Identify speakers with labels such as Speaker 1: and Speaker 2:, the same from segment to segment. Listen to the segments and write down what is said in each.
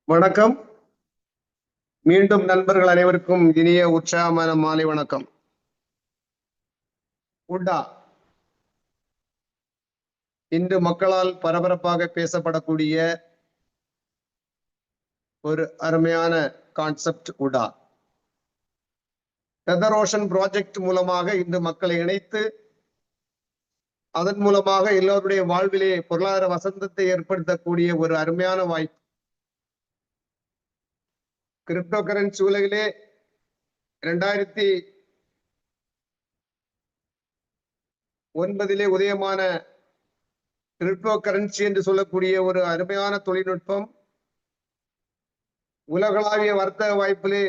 Speaker 1: வணக்கம். மீண்டும் நண்பர்கள் அனைவருக்கும் இனிய உற்சாகமான மாலை வணக்கம். உடா இன்று மக்களால் பரபரப்பாக பேசப்படக்கூடிய ஒரு அருமையான கான்செப்ட் உடா. ஃபெதர் ஓஷன் ப்ராஜெக்ட் மூலமாக இன்று மக்களை இணைத்து அதன் மூலமாக எல்லோருடைய வாழ்விலே பொருளாதார வசந்தத்தை ஏற்படுத்தக்கூடிய ஒரு அருமையான வாய்ப்பு. கிரிப்டோ கரன்சி உலகிலே 2009 உதயமான கிரிப்டோ கரன்சி என்று சொல்லக்கூடிய ஒரு அருமையான தொழில்நுட்பம் உலகளாவிய வர்த்தக வாய்ப்பிலே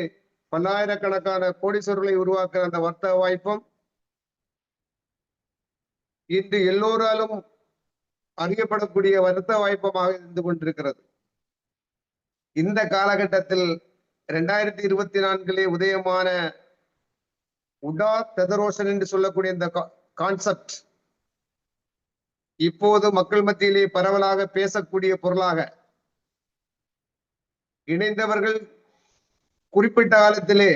Speaker 1: பல்லாயிரக்கணக்கான கோடீஸ்வரர்களை உருவாக்குற அந்த வர்த்தக வாய்ப்பும் இன்று எல்லோராலும் அறியப்படக்கூடிய வர்த்தக வாய்ப்பமாக இருந்து கொண்டிருக்கிறது. இந்த காலகட்டத்தில் 2024 உதயமான உடா ஃபெதர் ஓஷன் என்று சொல்லக்கூடிய இந்த கான்செப்ட் இப்போது மக்கள் மத்தியிலே பரவலாக பேசக்கூடிய பொருளாக இணைந்தவர்கள் குறிப்பிட்ட காலத்திலே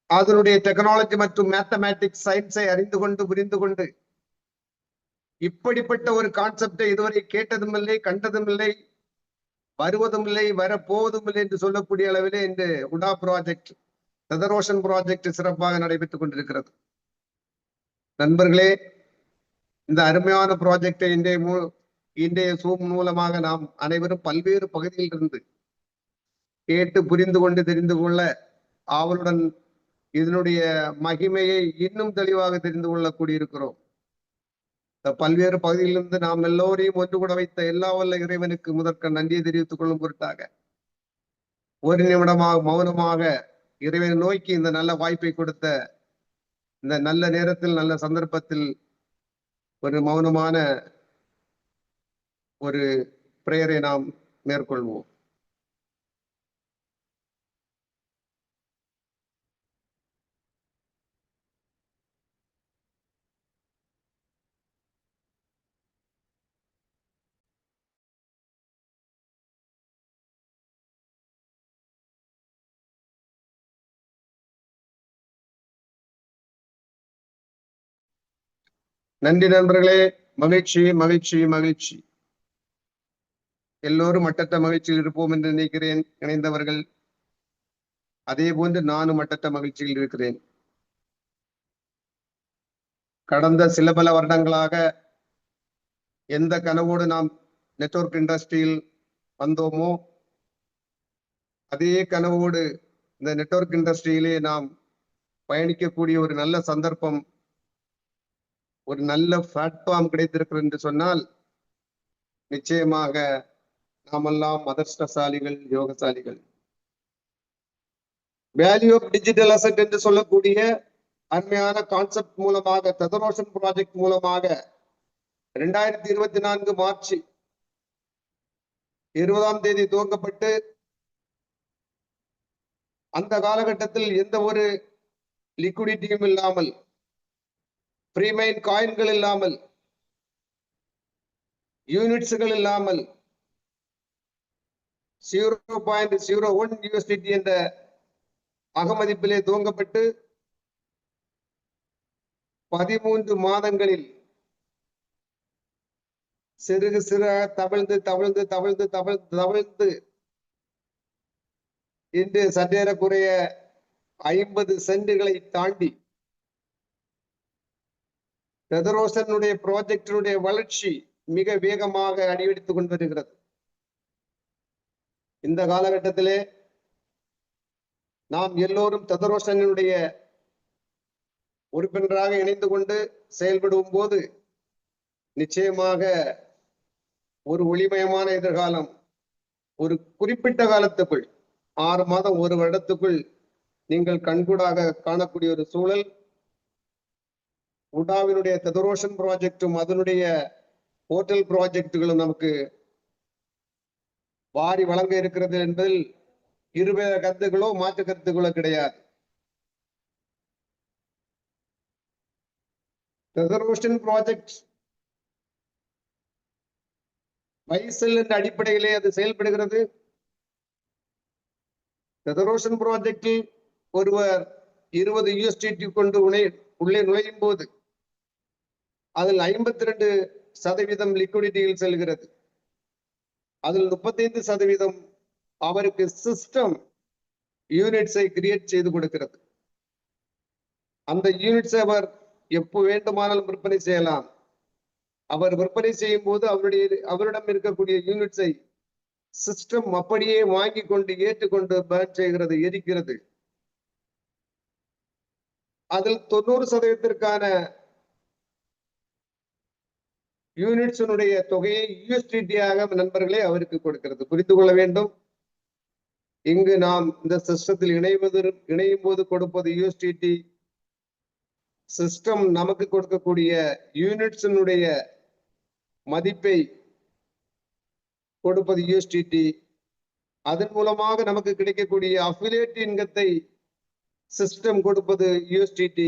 Speaker 1: அதனுடைய டெக்னாலஜி மற்றும் மேத்தமேட்டிக்ஸ் சயின்ஸை அறிந்து கொண்டு புரிந்து கொண்டு இப்படிப்பட்ட ஒரு கான்செப்டை இதுவரை கேட்டதும் இல்லை, கண்டதும் இல்லை, வருவதும் இல்லை, வரப்போவதும் இல்லை என்று சொல்லக்கூடிய அளவிலே இந்த உடா ப்ராஜெக்ட், ஃபெதர் ஓஷன் ப்ராஜெக்ட் சிறப்பாக நடைபெற்றுக் கொண்டிருக்கிறது. நண்பர்களே, இந்த அருமையான ப்ராஜெக்டை இன்றைய சூம் மூலமாக நாம் அனைவரும் பல்வேறு பகுதியில் இருந்து கேட்டு புரிந்து கொண்டு தெரிந்து கொள்ள ஆவலுடன் இதனுடைய மகிமையை இன்னும் தெளிவாக தெரிந்து கொள்ள கூடியிருக்கிறோம். பல்வேறு பகுதியிலிருந்து நாம் எல்லோரையும் ஒன்று கூட வைத்த எல்லா வல்ல இறைவனுக்கு முதற்க நன்றியை தெரிவித்துக் கொள்ளும் பொருட்டாக ஒரு நிமிடமாக மௌனமாக இறைவனை நோக்கி இந்த நல்ல வாய்ப்பை கொடுத்த இந்த நல்ல நேரத்தில் நல்ல சந்தர்ப்பத்தில் ஒரு மௌனமான ஒரு பிரேயரை நாம் மேற்கொள்வோம். நன்றி நண்பர்களே. மகிழ்ச்சி மகிழ்ச்சி மகிழ்ச்சி. எல்லோரும் மட்டற்ற மகிழ்ச்சியில் இருப்போம் என்று நினைக்கிறேன். இணைந்தவர்கள் அதே போன்று நானும் மட்டற்ற மகிழ்ச்சியில் இருக்கிறேன். கடந்த சில பல வருடங்களாக எந்த கனவோடு நாம் நெட்வொர்க் இண்டஸ்ட்ரியில் வந்தோமோ அதே கனவோடு இந்த நெட்வொர்க் இண்டஸ்ட்ரியிலே நாம் பயணிக்கக்கூடிய ஒரு நல்ல சந்தர்ப்பம், ஒரு நல்ல பிளாட்ஃபார்ம் கிடைத்திருக்கிறது என்று சொன்னால் நிச்சயமாக நாமெல்லாம் அதிர்ஷ்டசாலிகள், யோகசாலிகள். வேல்யூ ஆஃப் டிஜிட்டல் அசெட் என்று சொல்லக்கூடிய அருமையான கான்செப்ட் மூலமாக ஃபெதர் ஓஷன் ப்ராஜெக்ட் மூலமாக 2024 மார்ச் 20 துவங்கப்பட்டு அந்த காலகட்டத்தில் எந்த ஒரு லிக்விடிட்டியும் இல்லாமல், பிரீமைன் காயின்கள் இல்லாமல், யூனிட்ஸ்கள் இல்லாமல் 0.01 USDT என்ற அகமதிப்பிலே துவங்கப்பட்டு 13 மாதங்களில் சிறுகு சிறாக தவழ்ந்து தவழ்ந்து தவழ்ந்து தவழ்ந்து தவழ்ந்து இன்று சற்றேறக்குறைய 50 சென்டுகளை தாண்டி ஃபெதர் ஓஷனுடைய ப்ராஜெக்டினுடைய வளர்ச்சி மிக வேகமாக அடியெடுத்துக் கொண்டு வருகிறது. இந்த காலகட்டத்திலே நாம் எல்லோரும் ஃபெதர் ஓஷனுடைய உறுப்பினராக இணைந்து கொண்டு செயல்படும் போது நிச்சயமாக ஒரு ஒளிமயமான எதிர்காலம் ஒரு குறிப்பிட்ட காலத்துக்குள் 6 மாதம் 1 வருடத்துக்குள் நீங்கள் கண்கூடாக காணக்கூடிய ஒரு சூழல் உடாவினுடைய ஃபெதர் ஓஷன் ப்ராஜெக்டும் அதனுடைய போர்ட்டல் ப்ராஜெக்டுகளும் நமக்கு வாரி வழங்க இருக்கிறது என்பதில் இருவேறு கருத்துக்களோ மாற்று கருத்துக்களோ கிடையாது. ஃபெதர் ஓஷன் ப்ராஜெக்ட் வைசல் என்ற அடிப்படையிலே அது செயல்படுகிறது. ஃபெடரேஷன் ப்ராஜெக்டில் ஒருவர் 20 USDT கொண்டு உள்ளே நுழையும் போது அதில் 52% லிக்விடிட்டியில் செல்கிறது. அதில் 35% அவருக்கு சிஸ்டம் யூனிட்ஸை கிரியேட் செய்து கொடுக்கிறது. அந்த யூனிட்ஸை அவர் எப்போ வேண்டுமானாலும் விற்பனை செய்யலாம். அவர் விற்பனை செய்யும் போது அவரிடம் இருக்கக்கூடிய யூனிட்ஸை சிஸ்டம் அப்படியே வாங்கி கொண்டு ஏற்றுக்கொண்டு பேர்ன் செய்கிறது, எரிக்கிறது. அதில் 90%க்கான யூனிட்ஸினுடைய தொகையை USDT-ஆக நண்பர்களே அவருக்கு கொடுக்கிறது. புரிந்து கொள்ள வேண்டும். இங்கு நாம் இந்த சிஸ்டத்தில் இணையும் போது கொடுப்பது USDT, சிஸ்டம் நமக்கு கொடுக்கக்கூடிய யூனிட்ஸினுடைய மதிப்பை கொடுப்பது USDT. அதன் மூலமாக நமக்கு கிடைக்கக்கூடிய அஃபிலியேட் இன்கத்தை சிஸ்டம் கொடுப்பது USDT.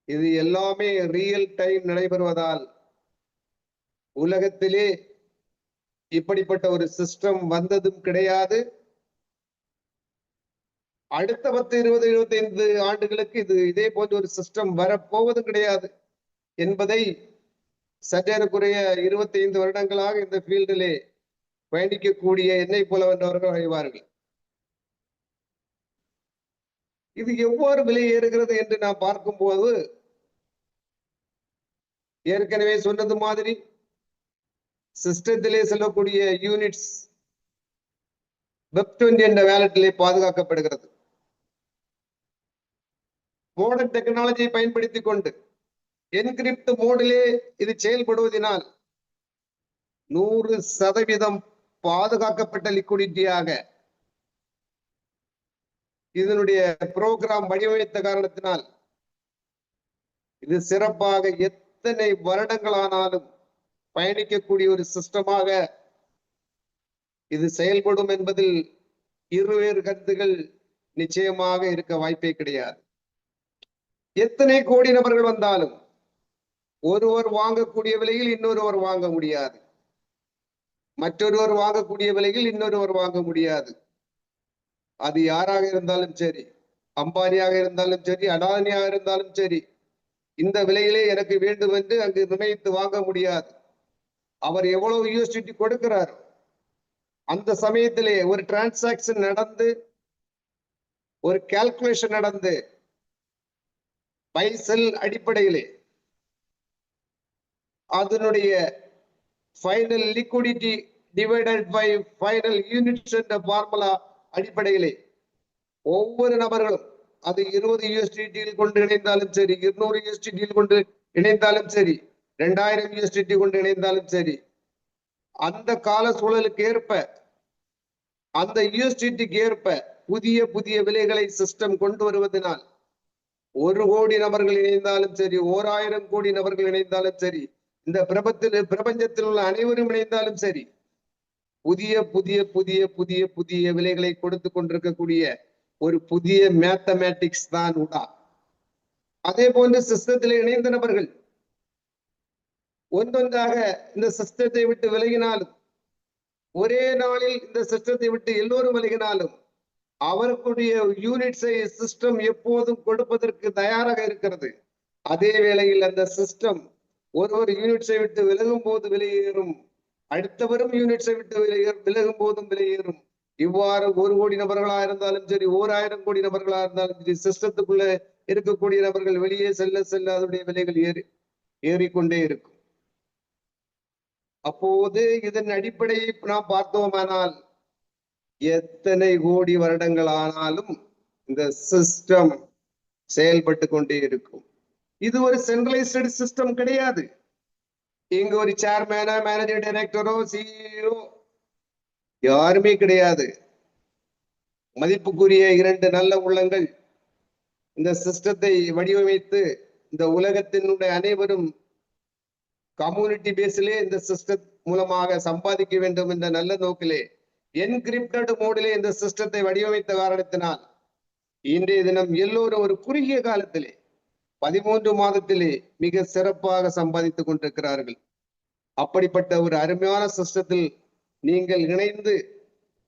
Speaker 1: இது எல்லாமே ரியல் டைம் நடைபெறுவதால் உலகத்திலே இப்படிப்பட்ட ஒரு சிஸ்டம் வந்ததும் கிடையாது. அடுத்த 10, 20, 25 ஆண்டுகளுக்கு இதே போன்ற ஒரு சிஸ்டம் வரப்போவதும் கிடையாது என்பதை சற்றேறக்குறைய 25 வருடங்களாக இந்த ஃபீல்டிலே பயணிக்கக்கூடிய என்னை போலவென்றவர்கள் அறிவார்கள். இது எவ்வாறு விலை ஏறுகிறது என்று நாம் பார்க்கும்போது, ஏற்கனவே சொன்னது மாதிரி சிஸ்டத்திலே செல்லக்கூடிய யூனிட்ஸ் Web20 என்ற வேலட்டிலே பாதுகாக்கப்படுகிறது. மாடர்ன் டெக்னாலஜியை பயன்படுத்தி கொண்டு என்கிரிப்ட் மோடிலே இது செயல்படுவதனால் 100% பாதுகாக்கப்பட்ட லிக்விடிட்டியாக இதனுடைய புரோகிராம் வடிவமைத்த காரணத்தினால் இது சிறப்பாக எத்தனை வருடங்களானாலும் பயணிக்கக்கூடிய ஒரு சிஸ்டமாக இது செயல்படும் என்பதில் இருவேறு கருத்துகள் நிச்சயமாக இருக்க வாய்ப்பே கிடையாது. எத்தனை கோடி நபர்கள் வந்தாலும் ஒருவர் வாங்கக்கூடிய விலையில் இன்னொருவர் வாங்க முடியாது, மற்றொருவர் வாங்கக்கூடிய விலையில் இன்னொருவர் வாங்க முடியாது. அது யாராக இருந்தாலும் சரி, அம்பானியாக இருந்தாலும் சரி, அடானியாக இருந்தாலும் சரி, இந்த விலையிலே எனக்கு வேண்டும் என்று அங்கு நிர்ணயித்து வாங்க முடியாது. அவர் எவ்வளவு USDT கொடுக்கிறார், அந்த சமயத்திலே ஒரு டிரான்சாக்சன் நடந்து, ஒரு கால்குலேஷன் நடந்து, பை செல் அடிப்படையிலே அதனுடைய final liquidity divided by final units என்ற ஃபார்முலா அடிப்படையிலே ஒவ்வொரு நபர்களும் அது 20 USDT கொண்டு இணைந்தாலும் சரி, 200 USDT கொண்டு இணைந்தாலும் சரி, 2000 USDT கொண்டு இணைந்தாலும் சரி, அந்த கால சூழலுக்கு ஏற்ப, அந்த USDT-க்கு ஏற்ப புதிய புதிய விலைகளை சிஸ்டம் கொண்டு வருவதனால் 1 கோடி நபர்கள் இணைந்தாலும் சரி, 1000 கோடி நபர்கள் இணைந்தாலும் சரி, இந்த பிரபஞ்சத்தில் உள்ள அனைவரும் இணைந்தாலும் சரி, புதிய புதிய புதிய புதிய புதிய விலைகளை கொடுத்து கொண்டிருக்கக்கூடிய ஒரு புதிய மேத்தமேட்டிக்ஸ் தான் உடா. அதே போன்று சிஸ்டத்தில் இணைந்த நபர்கள் ஒன்றொன்றாக இந்த சிஸ்டத்தை விட்டு விலகினாலும், ஒரே நாளில் இந்த சிஸ்டத்தை விட்டு எல்லோரும் விலகினாலும், அவர்களுடைய யூனிட்ஸை சிஸ்டம் எப்போதும் கொடுப்பதற்கு தயாராக இருக்கிறது. அதே வேளையில் அந்த சிஸ்டம் ஒருவர் யூனிட்ஸை விட்டு விலகும் போது விலையேறும், அடுத்தவரும் யூனிட்ஸை விட்டு விலகும் போதும் விலையேறும். இவ்வாறு 1 கோடி நபர்களா இருந்தாலும் சரி, 1000 கோடி நபர்களா இருந்தாலும் சரி, சிஸ்டத்துக்குள்ள இருக்கக்கூடிய நபர்கள் வெளியே செல்ல செல்ல அதனுடைய விலைகள் ஏறிக்கொண்டே இருக்கும். அப்போது இதன் அடிப்படையை நாம் பார்த்தோமானால் எத்தனை கோடி வருடங்கள் ஆனாலும் இந்த சிஸ்டம் செயல்பட்டு கொண்டே இருக்கும். இது ஒரு சென்ட்ரலைஸ்டு சிஸ்டம் கிடையாது. இங்க ஒரு சேர்மேனோ, மேனேஜிங் டைரக்டரோ, CEO யாருமே கிடையாது. மதிப்புக்குரிய 2 நல்ல உள்ளங்கள் இந்த சிஸ்டத்தை வடிவமைத்து இந்த உலகத்தினுடைய அனைவரும் கம்யூனிட்டி பேஸிலே இந்த சிஸ்டம் மூலமாக சம்பாதிக்க வேண்டும் என்ற நல்ல நோக்கிலே என்கிரிப்டட் மோடிலே இந்த சிஸ்டத்தை வடிவமைத்த காரணத்தினால் இன்றைய தினம் எல்லோரும் ஒரு குறுகிய காலத்திலே 13 மாதத்திலே மிக சிறப்பாக சம்பாதித்துக் கொண்டிருக்கிறார்கள். அப்படிப்பட்ட ஒரு அருமையான சிஸ்டத்தில் நீங்கள் இணைந்து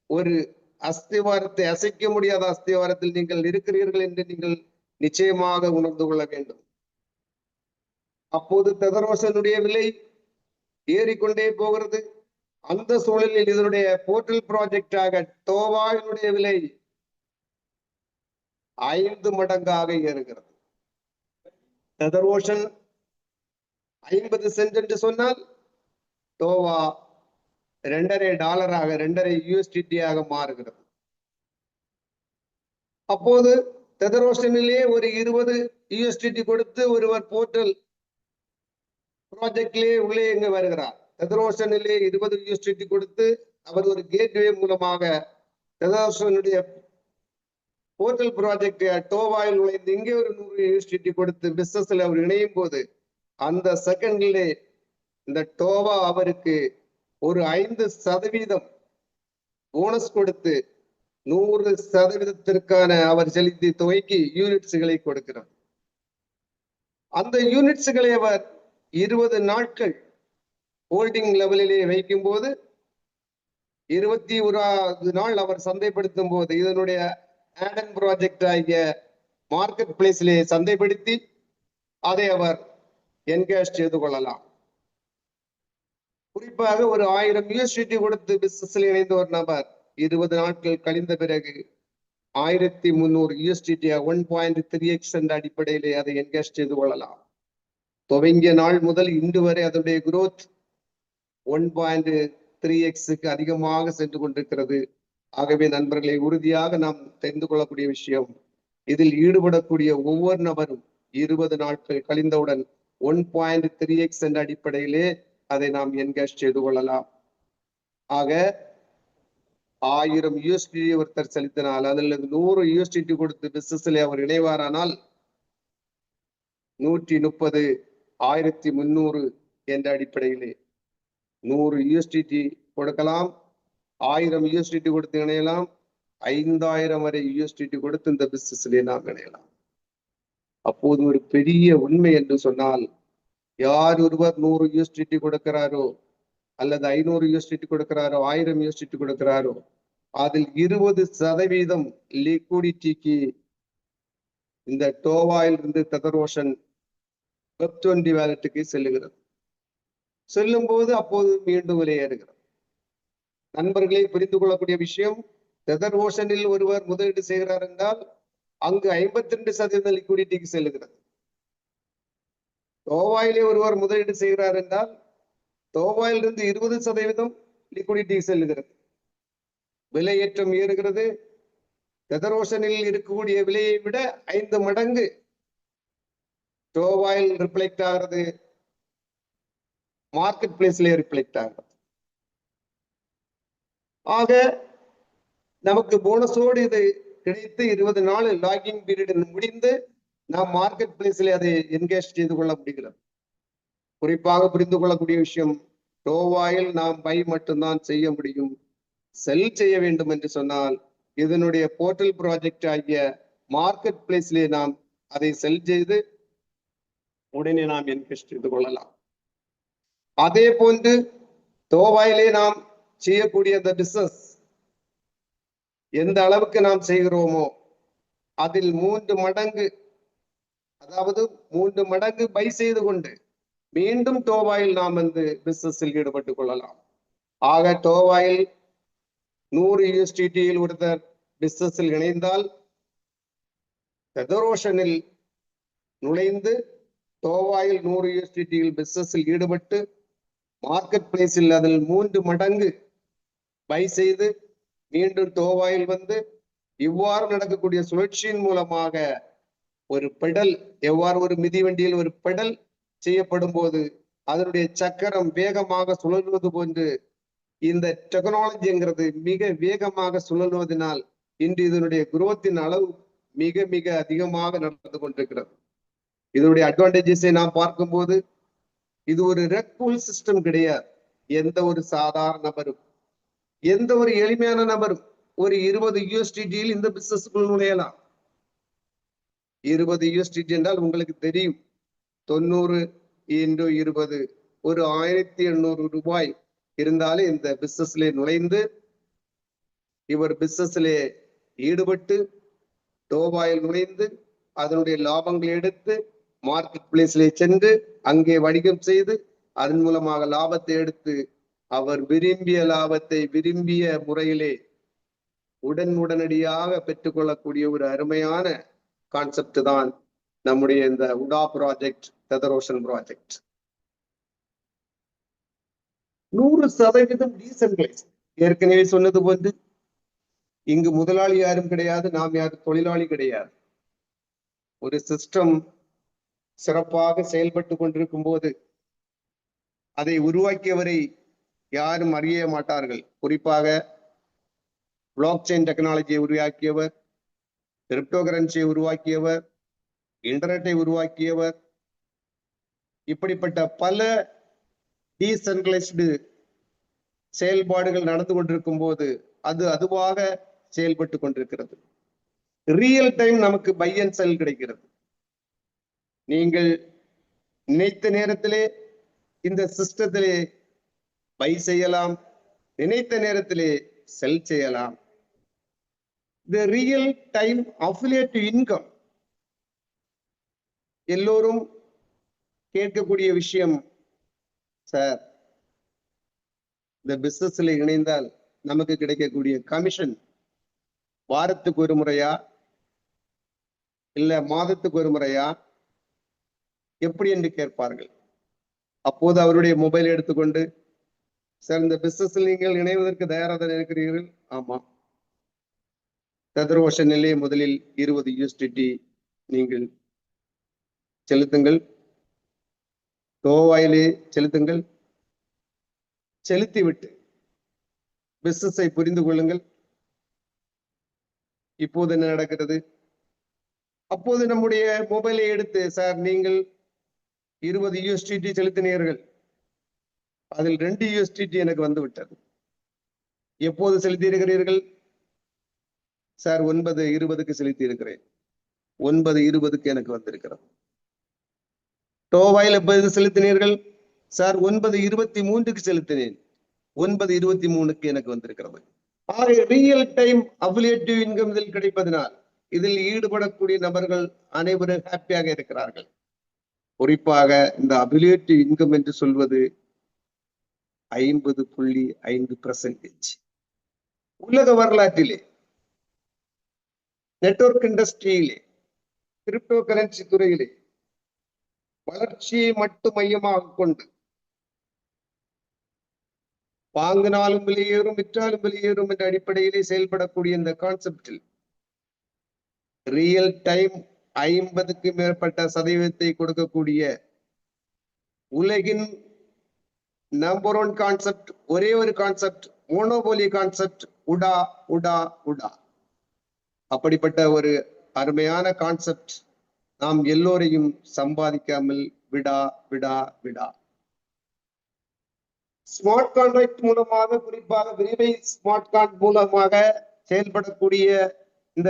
Speaker 1: ஒரு அஸ்திவாரத்தை அசைக்க முடியாத அஸ்திவாரத்தில் நீங்கள் இருக்கிறீர்கள் என்று நீங்கள் நிச்சயமாக உணர்ந்து கொள்ள வேண்டும். அப்போது தெதரோசனுடைய விலை ஏறிக்கொண்டே போகிறது. அந்த சூழலில் இதனுடைய போர்ட்டல் ப்ராஜெக்டாக டோவாவினுடைய விலை 5 மடங்காக ஏறுகிறது. தெதரோஷன் 50 சென்ட் என்று சொன்னால் டோவா $2.5 2.5 USDT மாறுகிறது. அப்போது தெதரோஷனிலே ஒரு 20 USDT கொடுத்து ஒருவர் போர்ட்டல் ப்ராஜெக்டிலே உள்ளே எங்க வருகிறார். தெதரோஷனிலே 20 USDT கொடுத்து அவர் ஒரு கேட்வே மூலமாக தெதரோஷனுடைய போர்ட்டல் ப்ராஜெக்ட் டோவாயில் நுழைந்து இங்கே ஒரு 100 USDT கொடுத்து பிசினஸ்ல அவர் இணையும் போது அந்த செகண்ட்லே இந்த டோவா அவருக்கு ஒரு 5% போனஸ் கொடுத்து 100% அவர் செலுத்தி துவக்கி யூனிட்ஸ்களை கொடுக்கிறார். அந்த யூனிட்ஸ்களை அவர் 20 நாட்கள் ஹோல்டிங் லெவலிலே வைக்கும் போது 21வது நாள் அவர் சந்தைப்படுத்தும் போது இதனுடைய ஆடன் ப்ராஜெக்ட் ஆகிய மார்க்கெட் பிளேஸிலே சந்தைப்படுத்தி அதை அவர் என்கேஷ் செய்து கொள்ளலாம். குறிப்பாக ஒரு 1000 USDT கொடுத்து பிசினஸில் இணைந்த ஒரு நபர் 20 நாட்கள் கழிந்த பிறகு 1300 USDT 1.3x என்ற அடிப்படையிலே அதை என்கேஷ் செய்து கொள்ளலாம். துவங்கிய நாள் முதல் இன்று வரை அதனுடைய growth 1.3x அதிகமாக சென்று கொண்டிருக்கிறது. ஆகவே நண்பர்களை உறுதியாக நாம் தெரிந்து கொள்ளக்கூடிய விஷயம், இதில் ஈடுபடக்கூடிய ஒவ்வொரு நபரும் 20 நாட்கள் கழிந்தவுடன் 1.3x என்ற அடிப்படையிலே அதை நாம் என்கேஷ் செய்து கொள்ளலாம். ஆக 1000 USDT ஒருத்தர் செலுத்தினால் அதில் 100 USDT கொடுத்து பிசினஸ்ல அவர் இணைவாரானால் 130 1300 என்ற அடிப்படையிலே 100 USDT கொடுக்கலாம். 1000 USDT கொடுத்து இணையலாம். 5000 வரை USDT கொடுத்து இந்த பிசினஸ்ல நாம் இணையலாம். அப்போது ஒரு பெரிய உண்மை என்று சொன்னால், யார் ஒருவர் 100 USDT கொடுக்கிறாரோ அல்லது 500 USDT கொடுக்கிறாரோ 1000 USDT கொடுக்கிறாரோ அதில் 20% லிக்விடிட்டிக்கு இந்த டோவாயில் இருந்து தெதரோஷன் Web20 வேலட்டுக்கு செல்லுகிறது. செல்லும் போது அப்போது மீண்டும் விலையேறுகிறது. நண்பர்களை புரிந்து கொள்ளக்கூடிய விஷயம், தெதரோஷனில் ஒருவர் முதலீடு செய்கிறார் என்றால் அங்கு 52% லிக்விடிட்டிக்கு செல்லுகிறது. டோவாயிலே ஒருவர் முதலீடு செய்கிறார் என்றால் டோவாயிலிருந்து 20% லிக்விடிட்டி செல்லுகிறது. விலையேற்றம் ஏறுகிறது. தெதரோஷனில் இருக்கக்கூடிய விலையை விட 5 மடங்கு டோவாயில் ரிஃப்ளெக்ட் ஆகிறது, மார்க்கெட் பிளேஸ்ல ரிஃப்ளெக்ட் ஆகிறது. ஆக நமக்கு போனஸோடு இது கிடைத்து 20 நாள் லாகிங் பீரியட் முடிந்து நாம் மார்க்கெட் பிளேஸில் அதை என்கேஜ் செய்து கொள்ள முடிகிறது. குறிப்பாக புரிந்து கொள்ளக்கூடிய விஷயம், டோவாயில் நாம் பை மட்டும்தான் செய்ய முடியும். செல் செய்ய வேண்டும் என்று சொன்னால் இதனுடைய போர்ட்டல் ப்ராஜெக்ட் ஆகிய மார்க்கெட் பிளேஸிலே நாம் அதை செல் செய்து உடனே நாம் என்கேஜ் செய்து கொள்ளலாம். அதே போன்று டோவாயிலே நாம் செய்யக்கூடிய அந்த பிசினஸ் எந்த அளவுக்கு நாம் செய்கிறோமோ அதில் 3 மடங்கு, அதாவது 3 மடங்கு பை செய்து கொண்டு மீண்டும் டோவாயில் நாம் பிசினஸில் ஈடுபட்டுக் கொள்ளலாம். ஆக டோவாயில் 100 USDT ஒருத்தர் பிசினஸில் இணைந்தால் தெதரோஷனில் நுழைந்து டோவாயில் 100 USDT பிசினஸில் ஈடுபட்டு மார்க்கெட் பிளேஸில் அதில் 3 மடங்கு பை செய்து மீண்டும் டோவாயில் இவ்வாறு நடக்கக்கூடிய சுழற்சியின் மூலமாக ஒரு பெடல், எவ்வாறு ஒரு மிதிவண்டியில் ஒரு பெடல் செய்யப்படும் போது அதனுடைய சக்கரம் வேகமாக சுழல்வது போன்று இந்த டெக்னாலஜிங்கிறது மிக வேகமாக சுழல்வதனால் இன்று இதனுடைய குரோத்தின் அளவு மிக மிக அதிகமாக நடந்து கொண்டிருக்கிறது. இதனுடைய அட்வான்டேஜஸை நாம் பார்க்கும்போது இது ஒரு ரெக்பூல் சிஸ்டம் கிடையாது. எந்த ஒரு சாதாரண நபரும், எந்த ஒரு எளிமையான நபரும் ஒரு 20 USDT இந்த பிசினஸ்க்குள் நுழையலாம். 20 USDT என்றால் உங்களுக்கு தெரியும், 90 × 20 ஒரு 1800 ரூபாய் இருந்தாலே இந்த பிசினஸ்ல நுழைந்து இவர் பிசினஸ்லே ஈடுபட்டு டோபாயில் நுழைந்து அதனுடைய லாபங்களை எடுத்து மார்க்கெட் பிளேஸ்ல சென்று அங்கே வணிகம் செய்து அதன் மூலமாக லாபத்தை எடுத்து அவர் விரும்பிய லாபத்தை விரும்பிய முறையிலே உடனடியாக பெற்றுக்கொள்ளக்கூடிய ஒரு அருமையான கான்செப்ட் தான் நம்முடைய இந்த உடா ப்ராஜெக்ட், ஃபெதரேஷன் ப்ராஜெக்ட். 100% டீசென்ட்ரலைஸ். ஏற்கனவே சொன்னது போன்று இங்கு முதலாளி யாரும் கிடையாது, நாம் யாரும் தொழிலாளி கிடையாது. ஒரு சிஸ்டம் சிறப்பாக செயல்பட்டு கொண்டிருக்கும் போது அதை உருவாக்கியவரை யாரும் அறிய மாட்டார்கள். குறிப்பாக பிளாக் செயின் டெக்னாலஜியை உருவாக்கியவர், கிரிப்டோ கரன்சியை உருவாக்கியவர், இன்டர்நெட்டை உருவாக்கியவர், இப்படிப்பட்ட பல டீசென்ட்ரலைஸ்டு செயல்பாடுகள் நடந்து கொண்டிருக்கும் போது அது அதுவாக செயல்பட்டு கொண்டிருக்கிறது. ரியல் டைம் நமக்கு பை அண்ட் செல் கிடைக்கிறது. நீங்கள் நினைத்த நேரத்திலே இந்த சிஸ்டத்திலே பை செய்யலாம், நினைத்த நேரத்திலே செல் செய்யலாம். இந்த ரியல் டைம் அஃபிலியேட் இன்கம் எல்லோரும் கேட்கக்கூடிய விஷயம். சார், இந்த பிசினஸ்ல இணைந்தால் நமக்கு கிடைக்கக்கூடிய கமிஷன் வாரத்துக்கு ஒரு முறையா இல்ல மாதத்துக்கு ஒரு முறையா எப்படி என்று கேட்பார்கள். அப்போது அவருடைய மொபைல் எடுத்துக்கொண்டு, சார் இந்த பிசினஸ்ல நீங்கள் இணைவதற்கு தயாராக இருக்கிறீர்கள்? ஆமா. ஃபெதரேஷனிலே முதலில் 20 USDT நீங்கள் செலுத்துங்கள், டோவாயிலே செலுத்துங்கள், செலுத்திவிட்டு பிசினஸை புரிந்து கொள்ளுங்கள். இப்போது என்ன நடக்கிறது? அப்போது நம்முடைய மொபைலை எடுத்து, சார் நீங்கள் 20 USDT செலுத்தினீர்கள், அதில் 2 USDT எனக்கு வந்து விட்டது. எப்போது செலுத்தி இருக்கிறீர்கள்? சார் 9:20க்கு செலுத்தி இருக்கிறேன். 9:20க்கு எனக்கு வந்திருக்கிறது. டோவாயில் எப்போது செலுத்தினீர்கள்? சார் 9:23க்கு செலுத்தினேன். 9:23க்கு எனக்கு வந்திருக்கிறது. ஆக ரியல் டைம் அஃபிலியேட்டிவ் இன்கம் இதில் கிடைப்பதனால் இதில் ஈடுபடக்கூடிய நபர்கள் அனைவரும் ஹாப்பியாக இருக்கிறார்கள். குறிப்பாக இந்த அஃபிலியேட்டிவ் இன்கம் என்று சொல்வது 50.5%. உலக வரலாற்றிலே, நெட்வொர்க் இண்டஸ்ட்ரியிலே, கிரிப்டோ கரன்சி துறையிலே வளர்ச்சியை மட்டும் மையமாக கொண்டு வாங்கினாலும் வெளியேறும், விற்றாலும் வெளியேறும் என்ற அடிப்படையிலே செயல்படக்கூடிய இந்த கான்செப்டில் ரியல் டைம் 50க்கு மேற்பட்ட சதவீதத்தை கொடுக்கக்கூடிய உலகின் நம்பர் 1 கான்செப்ட், ஒரே ஒரு கான்செப்ட், மோனோபோலி கான்செப்ட், உடா உடா உடா. அப்படிப்பட்ட ஒரு அருமையான கான்செப்ட் நாம் எல்லோரையும் சம்பாதிக்காமல் விடா விடா விடா. ஸ்மார்ட் கான்ட்ராக்ட் மூலமாக, குறிப்பாக விரிவை ஸ்மார்ட் கான்ட்ராக்ட் மூலமாக செயல்படக்கூடிய இந்த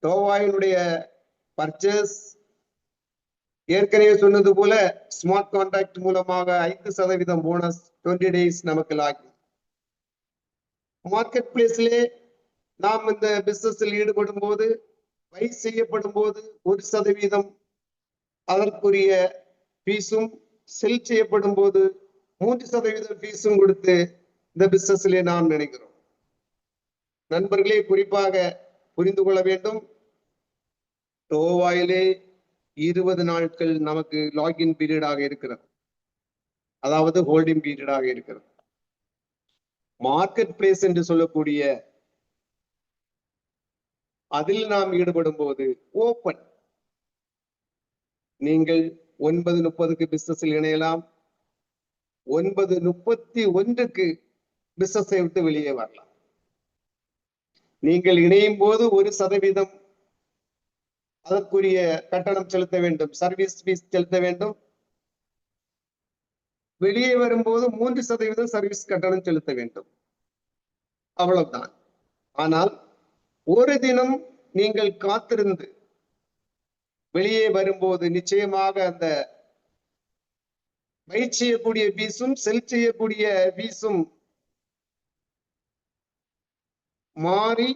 Speaker 1: டோவாயினுடைய பர்ச்சேஸ், ஏற்கனவே சொன்னது போல ஸ்மார்ட் கான்ட்ராக்ட் மூலமாக 5% போனஸ், 20 days நமக்கு லாகின். மார்க்கெட் பிளேஸ்லே நாம் இந்த பிசினஸில் ஈடுபடும் போது, பை செய்யப்படும் போது 1% அதற்குரிய ஃபீஸும், செல் செய்யப்படும் போது 3% ஃபீஸும் கொடுத்து இந்த பிசினஸ்லே நாம் நினைக்கிறோம். நண்பர்களே, குறிப்பாக புரிந்து கொள்ள வேண்டும், டோவாயிலே 20 நாட்கள் நமக்கு லாகின் பீரியடாக இருக்கிறது, அதாவது ஹோல்டிங் பீரியடாக இருக்கிறது. மார்க்கெட் பிளேஸ் என்று சொல்லக்கூடிய அதில் நாம் ஈடுபடும் போது ஓபன். நீங்கள் 9:30க்கு பிசினஸில் இணையலாம், 9:31க்கு பிசினஸை விட்டு வெளியே வரலாம். நீங்கள் இணையும் போது 1% அதற்குரிய கட்டணம் செலுத்த வேண்டும், சர்வீஸ் ஃபீஸ் செலுத்த வேண்டும். வெளியே வரும்போது 3% சர்வீஸ் கட்டணம் செலுத்த வேண்டும். அவ்வளவுதான். ஆனால் ஒரு தினம் நீங்கள் காத்திருந்து வெளியே வரும்போது நிச்சயமாக அந்த பை செய்யக்கூடிய ஃபீஸும், செல் செய்யக்கூடிய ஃபீஸும் மாறி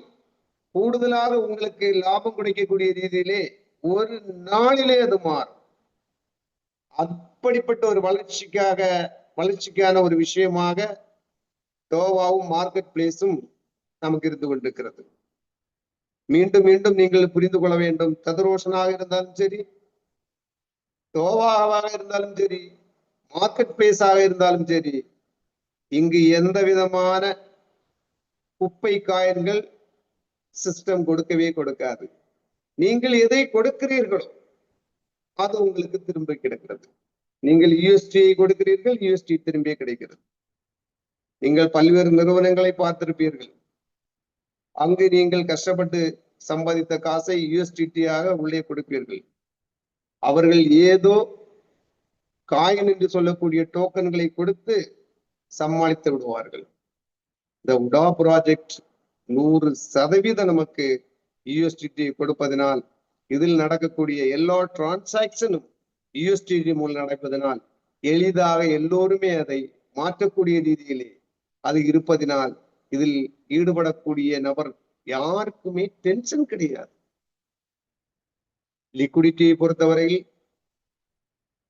Speaker 1: கூடுதலாக உங்களுக்கு லாபம் கிடைக்கக்கூடிய ரீதியிலே ஒரு நாளிலே அது மாறும். அப்படிப்பட்ட ஒரு வளர்ச்சிக்கான ஒரு விஷயமாக டோவாவும் மார்க்கெட் பிளேஸும் நமக்கு இருந்து கொண்டிருக்கிறது. மீண்டும் மீண்டும் நீங்கள் புரிந்து கொள்ள வேண்டும். ததரோஷனாக இருந்தாலும் சரி, டோவாவாக இருந்தாலும் சரி, மார்க்கெட் பிளேஸாக இருந்தாலும் சரி, இங்கு எந்த விதமான குப்பை காயின்கள் சிஸ்டம் கொடுக்கவே கொடுக்காது. நீங்கள் எதை கொடுக்கிறீர்களோ அது உங்களுக்கு திரும்ப கிடைக்கிறது. நீங்கள் யூஎஸ்டியை கொடுக்கிறீர்கள், யூஎஸ்டி திரும்பியே கிடைக்கிறது. நீங்கள் பல்வேறு நிறுவனங்களை பார்த்திருப்பீர்கள். அங்கு நீங்கள் கஷ்டப்பட்டு சம்பாதித்த காசை யூஎஸ்டிடியாக உள்ளே கொடுப்பீர்கள். அவர்கள் ஏதோ காயின் என்று சொல்லக்கூடிய டோக்கன்களை கொடுத்து சமாளித்து விடுவார்கள். இந்த உடா ப்ராஜெக்ட் 100% நமக்கு யூஎஸ்டிடி கொடுப்பதனால், இதில் நடக்கக்கூடிய எல்லா டிரான்சாக்சனும் யூஎஸ்டிடி மூலம் நடப்பதனால் எளிதாக எல்லோருமே அதை மாற்றக்கூடிய ரீதியிலே அது இருப்பதினால் இதில் ஈடுபடக்கூடிய நபர் யாருக்குமே டென்ஷன் கிடையாது. லிக்விடிட்டியை பொறுத்தவரையில்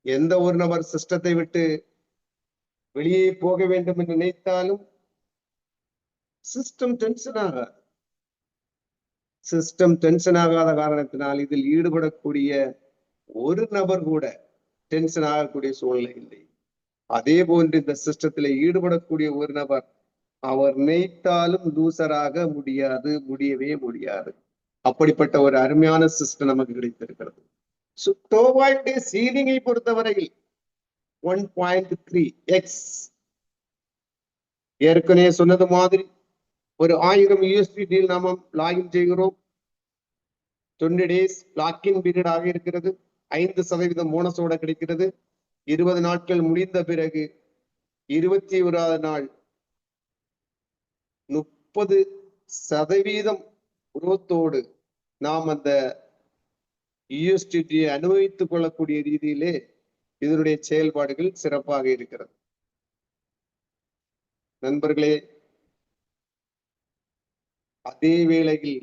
Speaker 1: எந்த ஒரு நபர் சிஸ்டத்தை விட்டு வெளியே போக வேண்டும் என்று நினைத்தாலும் சிஸ்டம் டென்ஷன் ஆகாது. சிஸ்டம் டென்ஷன் ஆகாத காரணத்தினால் இதில் ஈடுபடக்கூடிய ஒரு நபர் கூட டென்ஷன் ஆகக்கூடிய சூழ்நிலை இல்லை. அதே போன்று இந்த சிஸ்டத்தில் ஈடுபடக்கூடிய ஒரு நபர் அவர் நினைத்தாலும் லூசராக முடியவே முடியாது. அப்படிப்பட்ட ஒரு அருமையான சிஸ்டம் நமக்கு கிடைத்திருக்கிறது. டோவாய்டைய சீலிங்கை பொறுத்தவரையில் 1.3x ஏற்கனவே சொன்னது மாதிரி ஒரு 1000 USDT நாம லாகின் செய்கிறோம். 20 days லாக்கின் பீரியட் ஆக இருக்கிறது. 5% போனஸோட கிடைக்கிறது. 20 நாட்கள் முடிந்த பிறகு 21வது நாள் 30% குரோத்தோடு நாம் அந்த யூஎஸ்டிடியை அனுபவித்துக் கொள்ளக்கூடிய ரீதியிலே இதனுடைய செயல்பாடுகள் சிறப்பாக இருக்கிறது. நண்பர்களே, அதே வேளையில்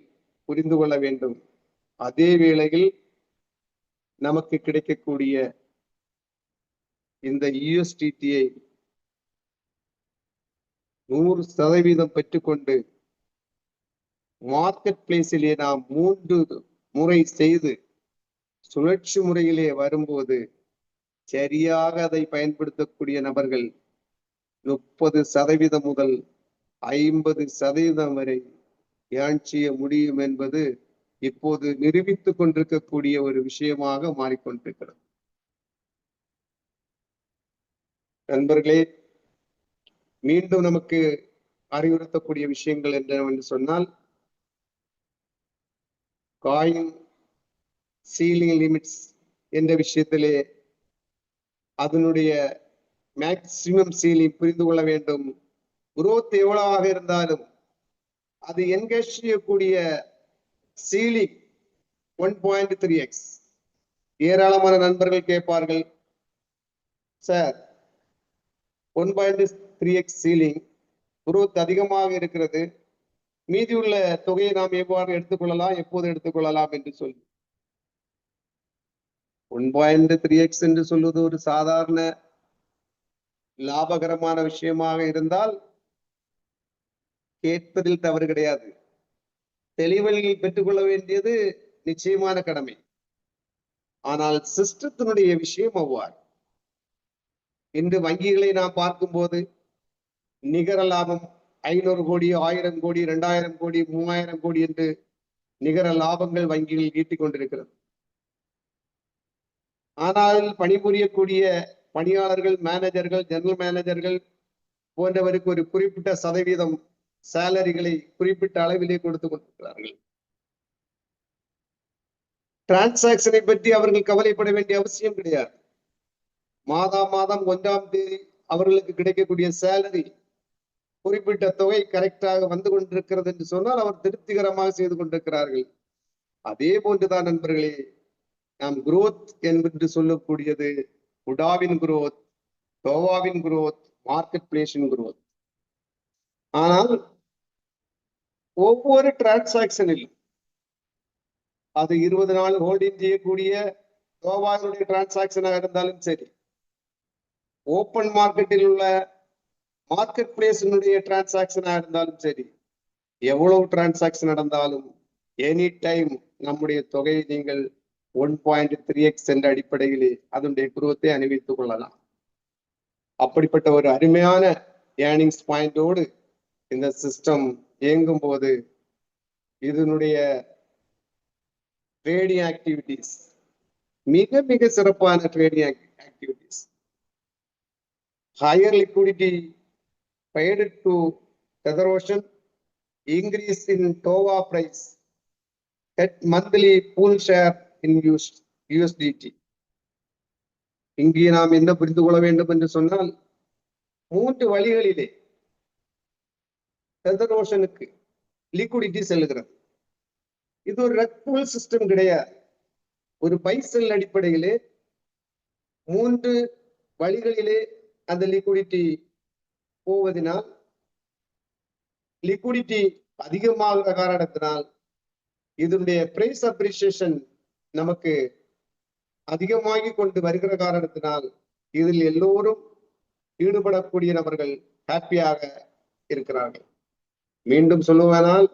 Speaker 1: புரிந்து கொள்ள வேண்டும், அதே வேளையில் நமக்கு கிடைக்கக்கூடிய இந்த யூஎஸ்டிடியை 100% பெற்றுக்கொண்டு மார்க்கெட் பிளேஸிலே நாம் 3 முறை செய்து சுழற்சி முறையிலே வரும்போது சரியாக அதை பயன்படுத்தக்கூடிய நபர்கள் 30% முதல் 50% வரை ஏர்ன் செய்ய முடியும் என்பது இப்போது நிரூபித்துக் கொண்டிருக்கக்கூடிய ஒரு விஷயமாக மாறிக்கொண்டிருக்கிறது. நண்பர்களே, மீண்டும் நமக்கு அறிவுறுத்தக்கூடிய விஷயங்கள் என்னவென்று சொன்னால், காயின் சீலிங் லிமிட்ஸ் என்ற விஷயத்திலே அதனுடைய மேக்சிமம் சீலிங் புரிந்து கொள்ள வேண்டும். குரோத் எவ்வளவாக இருந்தாலும் அது என்கேஜ் செய்யக்கூடிய சீலிங் 1.3x. ஏராளமான நண்பர்கள் கேட்பார்கள், சார் 1.3x சீலிங் குரோத் அதிகமாக இருக்கிறது, மீதியுள்ள தொகையை நாம் எவ்வாறு எடுத்துக்கொள்ளலாம், எப்போது எடுத்துக்கொள்ளலாம் என்று சொல்லி. 1.3x என்று சொல்வது ஒரு சாதாரண லாபகரமான விஷயமாக இருந்தால் கேட்பதில் தவறு கிடையாது. தெளிவழியை பெற்றுக்கொள்ள வேண்டியது நிச்சயமான கடமை. ஆனால் சிஸ்டத்தினுடைய விஷயம் அவ்வாறு. இன்று வங்கிகளை நாம் பார்க்கும்போது நிகர லாபம் 500 கோடி, 1000 கோடி, 2000 கோடி, 3000 கோடி என்று நிகர லாபங்கள் வங்கிகள் ஈட்டிக் கொண்டிருக்கிறது. ஆனால் பணிபுரியக்கூடிய பணியாளர்கள், மேனேஜர்கள், ஜெனரல் மேனேஜர்கள் போன்றவருக்கு ஒரு குறிப்பிட்ட சதவீதம் சேலரிகளை குறிப்பிட்ட அளவிலே கொடுத்து கொண்டிருக்கிறார்கள். டிரான்சாக்சனை பற்றி அவர்கள் கவலைப்பட வேண்டிய அவசியம் கிடையாது. மாதம் 1ஆம் தேதி அவர்களுக்கு கிடைக்கக்கூடிய சேலரி குறிப்பிட்ட தொகை கரெக்டாக வந்து கொண்டிருக்கிறது என்று சொன்னால் அவர் திருப்திகரமாக செய்து கொண்டிருக்கிறார்கள். அதே போன்றுதான் நண்பர்களே, நாம் குரோத் என்று சொல்லக்கூடியது உடாவின் குரோத், டோவாவின் குரோத், மார்க்கெட் பிளேஸின் குரோத். ஆனால் ஒவ்வொரு டிரான்சாக்சனிலும் அது 20 நாள் ஹோல்டிங் செய்யக்கூடிய கோவாவுடைய டிரான்சாக்சனாக இருந்தாலும் சரி, ஓப்பன் மார்க்கெட்டில் உள்ள மார்க்கெட் பிளேஸினுடைய டிரான்சாக்சனாக இருந்தாலும் சரி, எவ்வளவு டிரான்சாக்சன் நடந்தாலும் எனி டைம் நம்முடைய தொகையை நீங்கள் 1.3x என்ற அடிப்படையிலே அதனுடைய குருவத்தை அணிவித்துக் கொள்ளலாம். அப்படிப்பட்ட ஒரு அருமையான ஏர்னிங்ஸ் பாயிண்டோடு இந்த சிஸ்டம் இயங்கும் போது இதனுடைய ட்ரேடிங் ஆக்டிவிட்டிஸ் மிக மிக சிறப்பான trading activities. Higher liquidity paid to Tether Ocean, increase in TOVA price at monthly pool share in USDT. இங்கே நாம் என்ன புரிந்து கொள்ள வேண்டும் என்று சொன்னால், 3 வழிகளிலே Tether Ocean-க்கு லிக்விடிட்டி செல்கிறது. இது ஒரு ரெக்டபிள் சிஸ்டம் கிடையாது. ஒரு பை செல் அடிப்படையிலே 3 வழிகளிலே அந்த லிக்விடிட்டி போவதனால், லிக்விடிட்டி அதிகமாகிற காரணத்தினால் இதனுடைய பிரைஸ் அப்ரிசியேஷன் நமக்கு அதிகமாகி கொண்டு வருகிற காரணத்தினால் இதில் எல்லோரும் ஈடுபடக்கூடிய நபர்கள் ஹாப்பியாக இருக்கிறார்கள். மீண்டும் சொல்லுவானால்,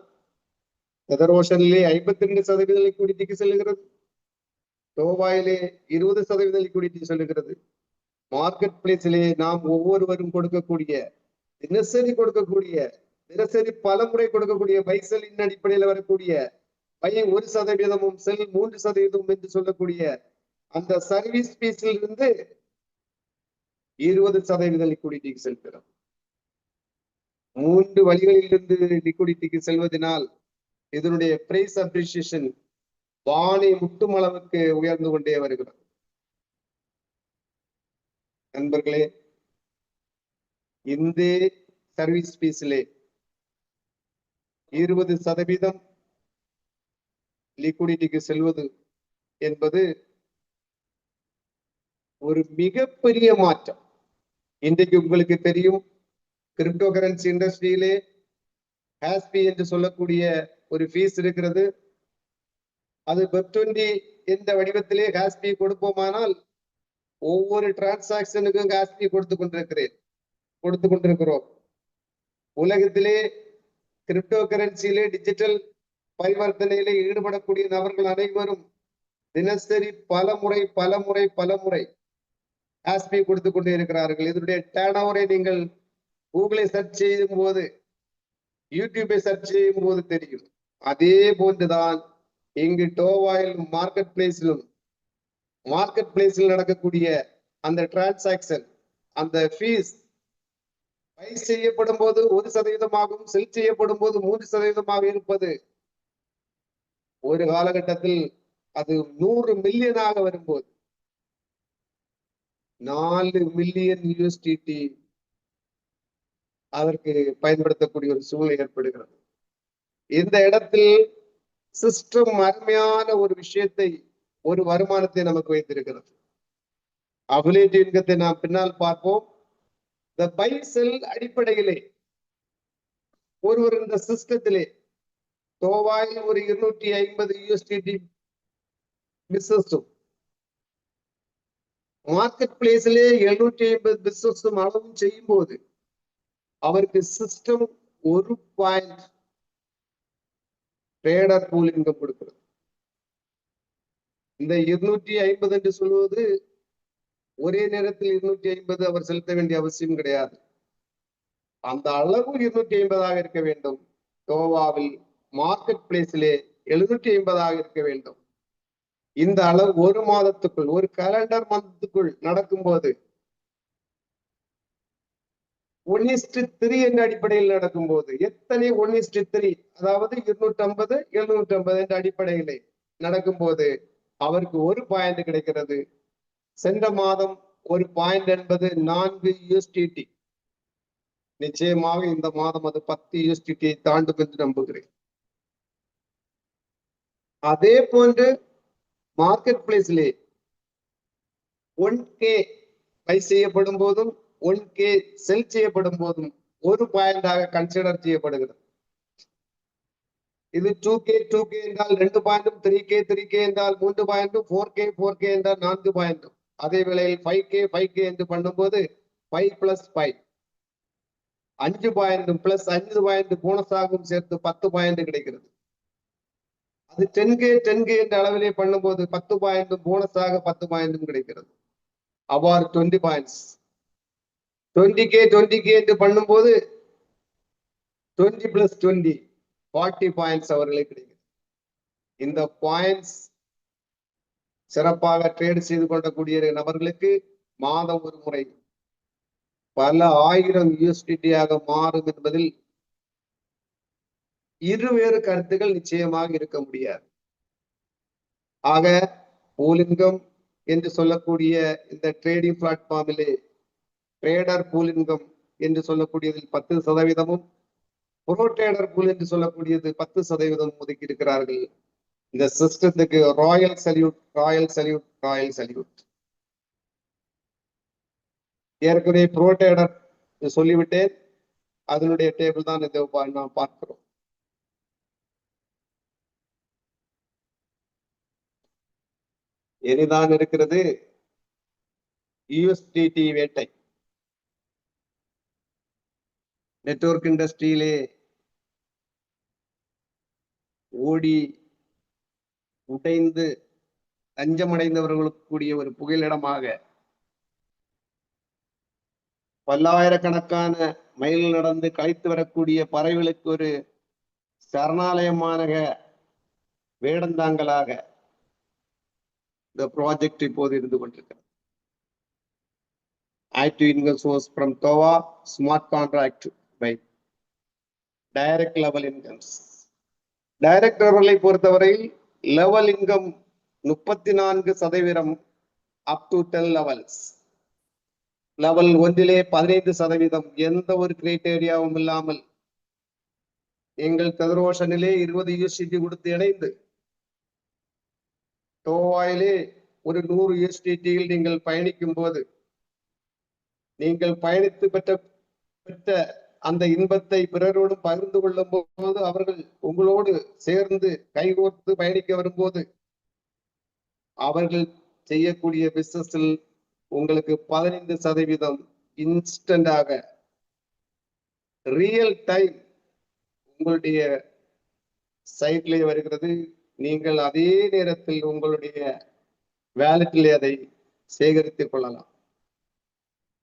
Speaker 1: Tether Ocean-லே 52% லிக்விடிட்டிக்கு செல்லுகிறது, டோவாயிலே 20% லிக்விடிட்டி செல்லுகிறது. மார்க்கெட் பிளேஸிலே நாம் ஒவ்வொருவரும் கொடுக்கக்கூடிய தினசரி பல முறை கொடுக்கக்கூடிய பை செல்லின் அடிப்படையில் வரக்கூடிய பை 1% செல் 3% என்று சொல்லக்கூடிய அந்த சர்வீஸ் பீஸில் இருந்து 20% லிக்விடிட்டிக்கு செல்கிறோம். 3 வழிகளிலிருந்து லிக்விடிட்டிக்கு செல்வதனால் இதனுடைய பிரைஸ் அப்ரிசியேஷன் வானை முட்டும் அளவுக்கு உயர்ந்து கொண்டே வருகிறது. நண்பர்களே, இந்த சர்வீஸ் பீஸிலே 20% லிக்விடிட்டிக்கு செல்வது என்பது ஒரு மிகப்பெரிய மாற்றம். இன்றைக்கு உங்களுக்கு தெரியும், கிரிப்டோ கரன்சி இண்டஸ்ட்ரியிலே ஹாஸ்பி என்று சொல்லக்கூடிய ஒரு ஃபீஸ் இருக்கிறது. அது Web20 என்ற வடிவத்திலே ஹாஸ்பி கொடுப்போமானால் ஒவ்வொரு டிரான்சாக்சனுக்கும் ஹாஸ்பி கொடுத்து கொண்டிருக்கிறோம். உலகத்திலே கிரிப்டோ கரன்சியிலே டிஜிட்டல் பரிவர்த்தனையிலே ஈடுபடக்கூடிய நபர்கள் அனைவரும் தினசரி பல முறை ஹாஸ்பி கொடுத்து கொண்டே இருக்கிறார்கள். இதனுடைய டர்ன் ஓவரை நீங்கள் கூகுளை சர்ச் செய்யும் போது, யூடியூபை சர்ச் செய்யும் போது தெரியும். அதே போன்றுதான் இங்கு டோவாயிலும் மார்க்கெட் பிளேஸில் நடக்கக்கூடிய அந்த டிரான்சாக்சன், அந்த ஃபீஸ் பை செய்யப்படும் போது 1% செல் செய்யப்படும் போது 3% இருப்பது ஒரு காலகட்டத்தில் அது 100 மில்லியனாக வரும்போது 4 மில்லியன் USDT அதற்கு பயன்படுத்தக்கூடிய ஒரு சூழ்நிலை ஏற்படுகிறது. இந்த இடத்தில் சிஸ்டம் அருமையான ஒரு விஷயத்தை, ஒரு வருமானத்தை நமக்கு வைத்திருக்கிறது. அபிலிட்டி இன்கத்தை நாம் பின்னால் பார்ப்போம். இந்த பை செல் அடிப்படையிலே ஒருவர் இந்த சிஸ்டத்திலே டோவாயில் ஒரு 250 USDT பிசினஸும், மார்க்கெட் பிளேஸிலே 750 பிசினஸும் அளவும் செய்யும் போது அவருக்கு system 1 point trader pool income கொடுக்கிறது. இந்த 250 என்று சொல்வது ஒரே நேரத்தில் 250 அவர் செலுத்த வேண்டிய அவசியம் கிடையாது. அந்த அளவு 250 இருக்க வேண்டும். டோவாவில் மார்க்கெட் பிளேஸிலே 750 இருக்க வேண்டும். இந்த அளவு ஒரு மாதத்துக்குள், ஒரு கேலண்டர் மந்த்துக்குள் நடக்கும்போது 1:3 என்ற அடிப்படையில் நடக்கும்போது, எத்தனை 1:3, அதாவது 250 750 என்ற அடிப்படையிலே நடக்கும்போது அவருக்கு 1 பாயிண்ட் கிடைக்கிறது. சென்ற மாதம் 1 பாயிண்ட் என்பது 4 USDT. நிச்சயமாக இந்த மாதம் அது 10 USDT தாண்டும் என்று நம்புகிறேன். அதே போன்று மார்க்கெட் பிளேஸிலே 1K பை செய்யப்படும் போதும் 1K செல் செய்யப்படும் போதும் 1 பாயிண்டாக கன்சிடர் செய்யப்படுகிறது. இது 2K என்றால் 2 பாயிண்டும், 3K என்றால் 3 பாயிண்டும், 4K என்றால் 4 பாயிண்டும். அதே வேளையில் 5K என்று பண்ணும்போது 5 + 5 5 பாயிண்டும் பிளஸ் 5 பாயிண்ட் போனஸாகவும் சேர்த்து 10 பாயிண்ட் கிடைக்கிறது. அது 10K என்ற அளவிலே பண்ணும்போது 10 பாயிண்டும் போனஸாக 10 பாயிண்டும் கிடைக்கிறது. அவ்வாறு 20 பாயிண்ட்ஸ் 20K என்று பண்ணும்போது 20 + 20 40 பாயிண்ட்ஸ் அவர்களுக்கு கிடைக்கிறது. இந்த பாயிண்ட்ஸ் சிறப்பாக ட்ரேட் செய்து கொள்ளக்கூடிய நபர்களுக்கு மாதம் ஒரு முறை பல ஆயிரம் USDT-ஆக மாறும் என்பதில் இருவேறு கருத்துக்கள் நிச்சயமாக இருக்க முடியாது. ஆக பூல் இன்கம் என்று சொல்லக்கூடிய இந்த ட்ரேடிங் பிளாட்ஃபார்மிலே ட்ரேடர் பூல் இன்கம் என்று சொல்லக்கூடியதில் 10%, ப்ரோ ட்ரேடர் பூல் என்று சொல்லக்கூடியது 10% ஒதுக்கி இருக்கிறார்கள். இந்த சிஸ்டத்துக்கு ராயல் சல்யூட். ஏற்கனவே ப்ரோ ட்ரேடர் சொல்லிவிட்டேன். அதனுடைய டேபிள் தான் இதை நாம் பார்க்கிறோம். இனிதான் இருக்கிறது USDT வேட்டை. நெட்வொர்க் இண்டஸ்ட்ரியிலே ஓடி உடைந்து தஞ்சமடைந்தவர்களுக்கு கூடிய ஒரு புகலிடமாக பல்லாயிரக்கணக்கான மைல் நடந்து கழித்து வரக்கூடிய பறவைகளுக்கு ஒரு சரணாலயமான வேடந்தாங்கலாக இந்த ப்ராஜெக்ட் இப்போது இருந்து கொண்டிருக்கிறது. Active income source from TOA smart contract by direct level incomes. Direct லெவலை பொறுத்தவரையில் level income 34% up to 10 levels. Level 1 15%, எந்த ஒரு கிரைட்டேரியாவும் இல்லாமல் எங்கள் டெதரோஷனிலே 20 USDT கொடுத்து இணைந்து டோவாயிலே ஒரு 100 USDT-யில் நீங்கள் பயணிக்கும் போது நீங்கள் பயணித்து பெற்ற அந்த இன்பத்தை பிறரோடும் பகிர்ந்து கொள்ளும் போது அவர்கள் உங்களோடு சேர்ந்து கைகோர்த்து பயணிக்க வரும்போது அவர்கள் செய்யக்கூடிய பிசினஸில் உங்களுக்கு 15% இன்ஸ்டன்டாக ரியல் டைம் உங்களுடைய சைட்ல வருகிறது. நீங்கள் அதே நேரத்தில் உங்களுடைய வேலட்டிலே அதை சேகரித்துக் கொள்ளலாம்.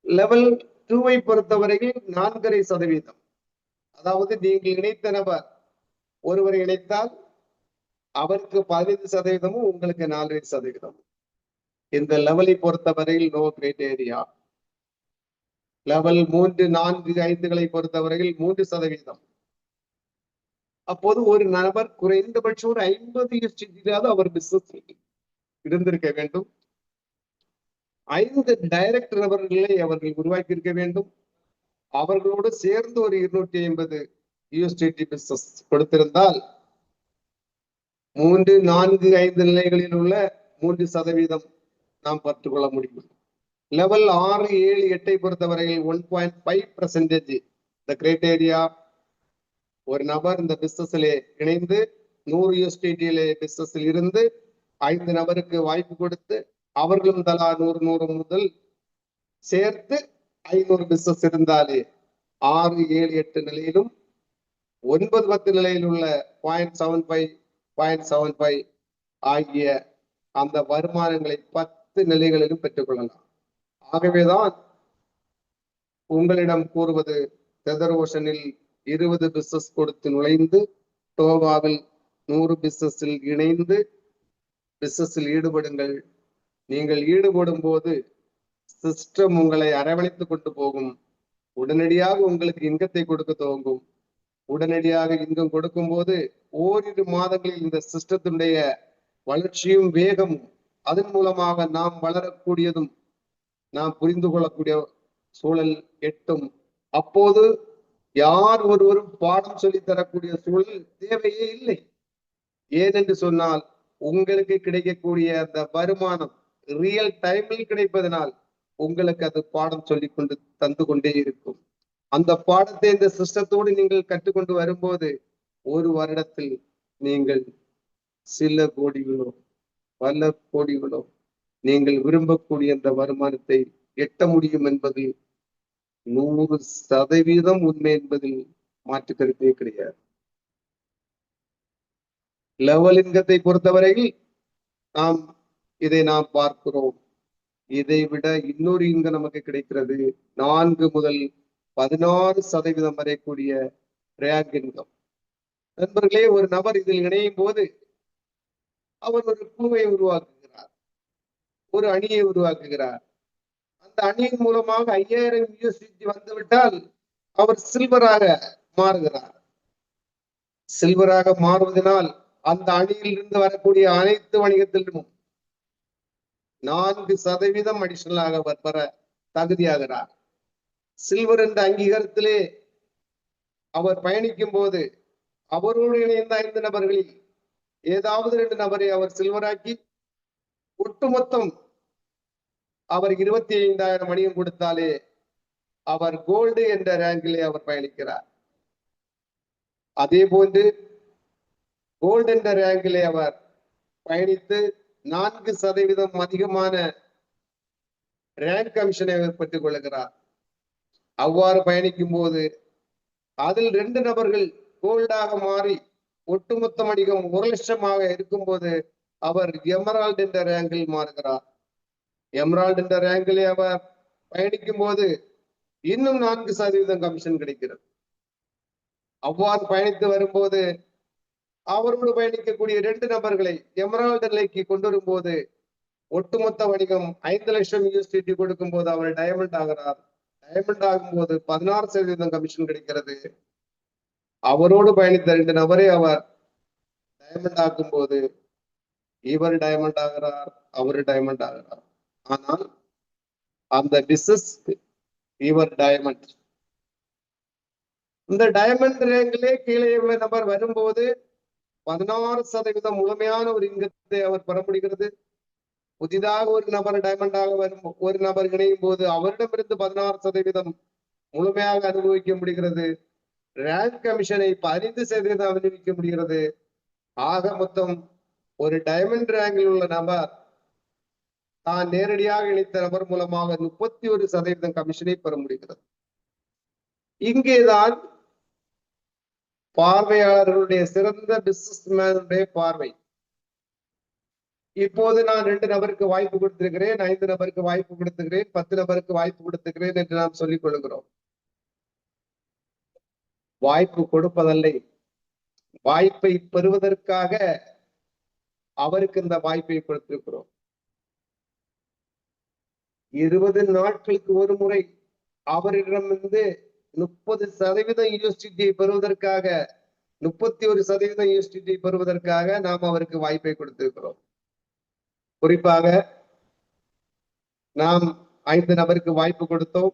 Speaker 1: லெவல் 2-ஐ பொறுத்தவரையில் 4.5%. அதாவது நீங்கள் இணைத்த நபர் ஒருவரை இணைத்தால் அவருக்கு 15%, உங்களுக்கு 4.5%. இந்த லெவலை பொறுத்தவரையில் நோ கிரைட்டேரியா. லெவல் 3, 4, 5களை பொறுத்தவரையில் 3%. அப்போது ஒரு நபர் குறைந்தபட்சம் ஒரு 50 USDT அவர் பிசினஸ் இருந்திருக்க வேண்டும். 5 டைரக்ட் நபர்களை அவர்கள் உருவாக்கி இருக்க வேண்டும். அவர்களோடு சேர்ந்து ஒரு 250 USDT பிசினஸ் கொடுத்திருந்தால் 3, 4, 5 நிலைகளில் உள்ள 3% நாம் பெற்றுக்கொள்ள முடியும். லெவல் 6, 7, 8-ஐ பொறுத்தவரையில் 1.5% இந்த கிரைட்டேரியா. ஒரு நபர் இந்த பிசினஸிலே இணைந்து 100 USDT-யிலே பிசினஸில் இருந்து 5 நபருக்கு வாய்ப்பு கொடுத்து அவர்களும் தலா 100 முதல் சேர்த்து 500 பிசினஸ் இருந்தாலே 6, 7, 8 நிலையிலும் 9, 10 நிலையில் உள்ள 0.75 ஆகிய அந்த வருமானங்களை 10 நிலைகளிலும் பெற்றுக்கொள்ளலாம். ஆகவேதான் உங்களிடம் கூறுவது டெதரோஷனில் 20 பிசினஸ் கொடுத்து நுழைந்து டோவாவில் 100 பிசினஸில் இணைந்து பிசினஸில் ஈடுபடுங்கள். நீங்கள் ஈடுபடும் போது சிஸ்டம் உங்களை அரவணைத்து கொண்டு போகும். உடனடியாக உங்களுக்கு இன்கத்தை கொடுக்க துவங்கும். உடனடியாக இன்கம் கொடுக்கும் போது ஓரிரு மாதங்களில் இந்த சிஸ்டத்தினுடைய வளர்ச்சியும் வேகமும் அதன் மூலமாக நாம் வளரக்கூடியதும் நாம் புரிந்து கொள்ளக்கூடிய சூழல் எட்டும். அப்போது யார் ஒருவரும் பாடம் சொல்லி தரக்கூடிய சூழல் தேவையே இல்லை. ஏனென்று சொன்னால் உங்களுக்கு கிடைக்கக்கூடிய அந்த வருமானம் ரியல் டைமில் கிடைப்பதனால் உங்களுக்கு அது பாடம் சொல்லி கொண்டு தந்து கொண்டே இருக்கும். அந்த பாடத்தை இந்த சிஸ்டத்தோடு நீங்கள் கற்றுக்கொண்டு வரும்போது ஒரு வருடத்தில் நீங்கள் சில கோடிகளோ பல கோடிகளோ நீங்கள் விரும்பக்கூடிய அந்த வருமானத்தை எட்ட முடியும் என்பதில் 100% உண்மை என்பதில் மாற்று கருத்தே கிடையாது. லெவல் இன்கத்தை பொறுத்தவரையில் இதை நாம் பார்க்கிறோம். இதை விட இன்னொரு இன்கம் நமக்கு கிடைக்கிறது. 4 முதல் 16% வரை கூடிய ரேங்க் இன்கம். நண்பர்களே, ஒரு நபர் இதில் இணையும் போது அவர் ஒரு குழுவை உருவாக்குகிறார், ஒரு அணியை உருவாக்குகிறார். அந்த அணியின் மூலமாக 5000 USDT வந்துவிட்டால் அவர் சில்வராக மாறுகிறார். சில்வராக மாறுவதனால் அந்த அணியில் இருந்து வரக்கூடிய அனைத்து வணிகத்திலும் 4% அடிஷனலாக பெற தகுதியாகிறார். சில்வர் என்ற அங்கீகாரத்திலே அவர் பயணிக்கும் போது அவரோடு இணைந்த 5 நபர்களில் ஏதாவது 2 நபரை அவர் சில்வராக்கி ஒட்டுமொத்தம் அவர் 25,000 மணியம் கொடுத்தாலே அவர் கோல்டு என்ற ரேங்கிலே அவர் பயணிக்கிறார். அதே போன்று கோல்டு என்ற ரேங்கிலே அவர் பயணித்து 4% அதிகமான ரேங்க் கமிஷனை பெற்றுக் கொள்கிறார். அவ்வாறு பயணிக்கும் போது அதில் 2 நபர்கள் கோல்டாக மாறி ஒட்டுமொத்த வணிகம் 1,00,000 இருக்கும் போது அவர் எமரால்டு என்ற ரேங்கில் மாறுகிறார். எமரால்டு என்ற ரேங்கிலே அவர் பயணிக்கும் போது இன்னும் 4% கமிஷன் கிடைக்கிறது. அவ்வாறு பயணித்து வரும்போது அவரோடு பயணிக்கக்கூடிய 2 நபர்களை எமரால்டு நிலைக்கு கொண்டு வரும்போது ஒட்டுமொத்த வணிகம் 5,00,000 USDT கொடுக்கும் போது அவர் டைமண்ட் ஆகிறார். டைமண்ட் ஆகும்போது 16% கமிஷன் கிடைக்கிறது. அவரோடு பயணித்த 2 நபரை அவர் டைமண்ட் ஆக்கும் போது இவர் டைமண்ட் ஆகிறார், அவரு டைமண்ட் ஆகிறார். ஆனால் அந்த பிசினஸ் இவர் டைமண்ட். இந்த டைமண்ட் ரேங்கிலே கீழே உள்ள நபர் வரும்போது 16% முழுமையான ஒரு இன்கத்தை அவர் பெற முடிகிறது. புதிதாக ஒரு நபர் டைமண்டாக வரும் ஒரு நபர் இணையும் போது அவரிடமிருந்து 16% முழுமையாக அனுபவிக்க முடிகிறது. ரேங்க் கமிஷனை 15% அனுபவிக்க முடிகிறது. ஆக மொத்தம் ஒரு டைமண்ட் ரேங்கில் உள்ள நபர் தான் நேரடியாக இணைத்த நபர் மூலமாக 31% கமிஷனை பெற முடிகிறது. இங்கேதான் பார்வையாளர்களுடைய சிறந்த பிசினஸ் மேனுடைய பார்வை. இப்போது நான் 2 நபருக்கு வாய்ப்பு கொடுத்திருக்கிறேன், 5 நபருக்கு வாய்ப்பு கொடுத்துக்கிறேன், 10 நபருக்கு வாய்ப்பு கொடுத்துக்கிறேன் என்று நாம் சொல்லிக் கொள்கிறோம். வாய்ப்பு கொடுப்பதல்ல, வாய்ப்பை பெறுவதற்காக அவருக்கு இந்த வாய்ப்பை கொடுத்திருக்கிறோம். 20 நாட்களுக்கு ஒரு முறை அவரிடமிருந்து 30% USDT பெறுவதற்காக 31% USDT பெறுவதற்காக நாம் அவருக்கு வாய்ப்பை கொடுத்திருக்கிறோம். குறிப்பாக நாம் 5 நபருக்கு வாய்ப்பு கொடுத்தோம்.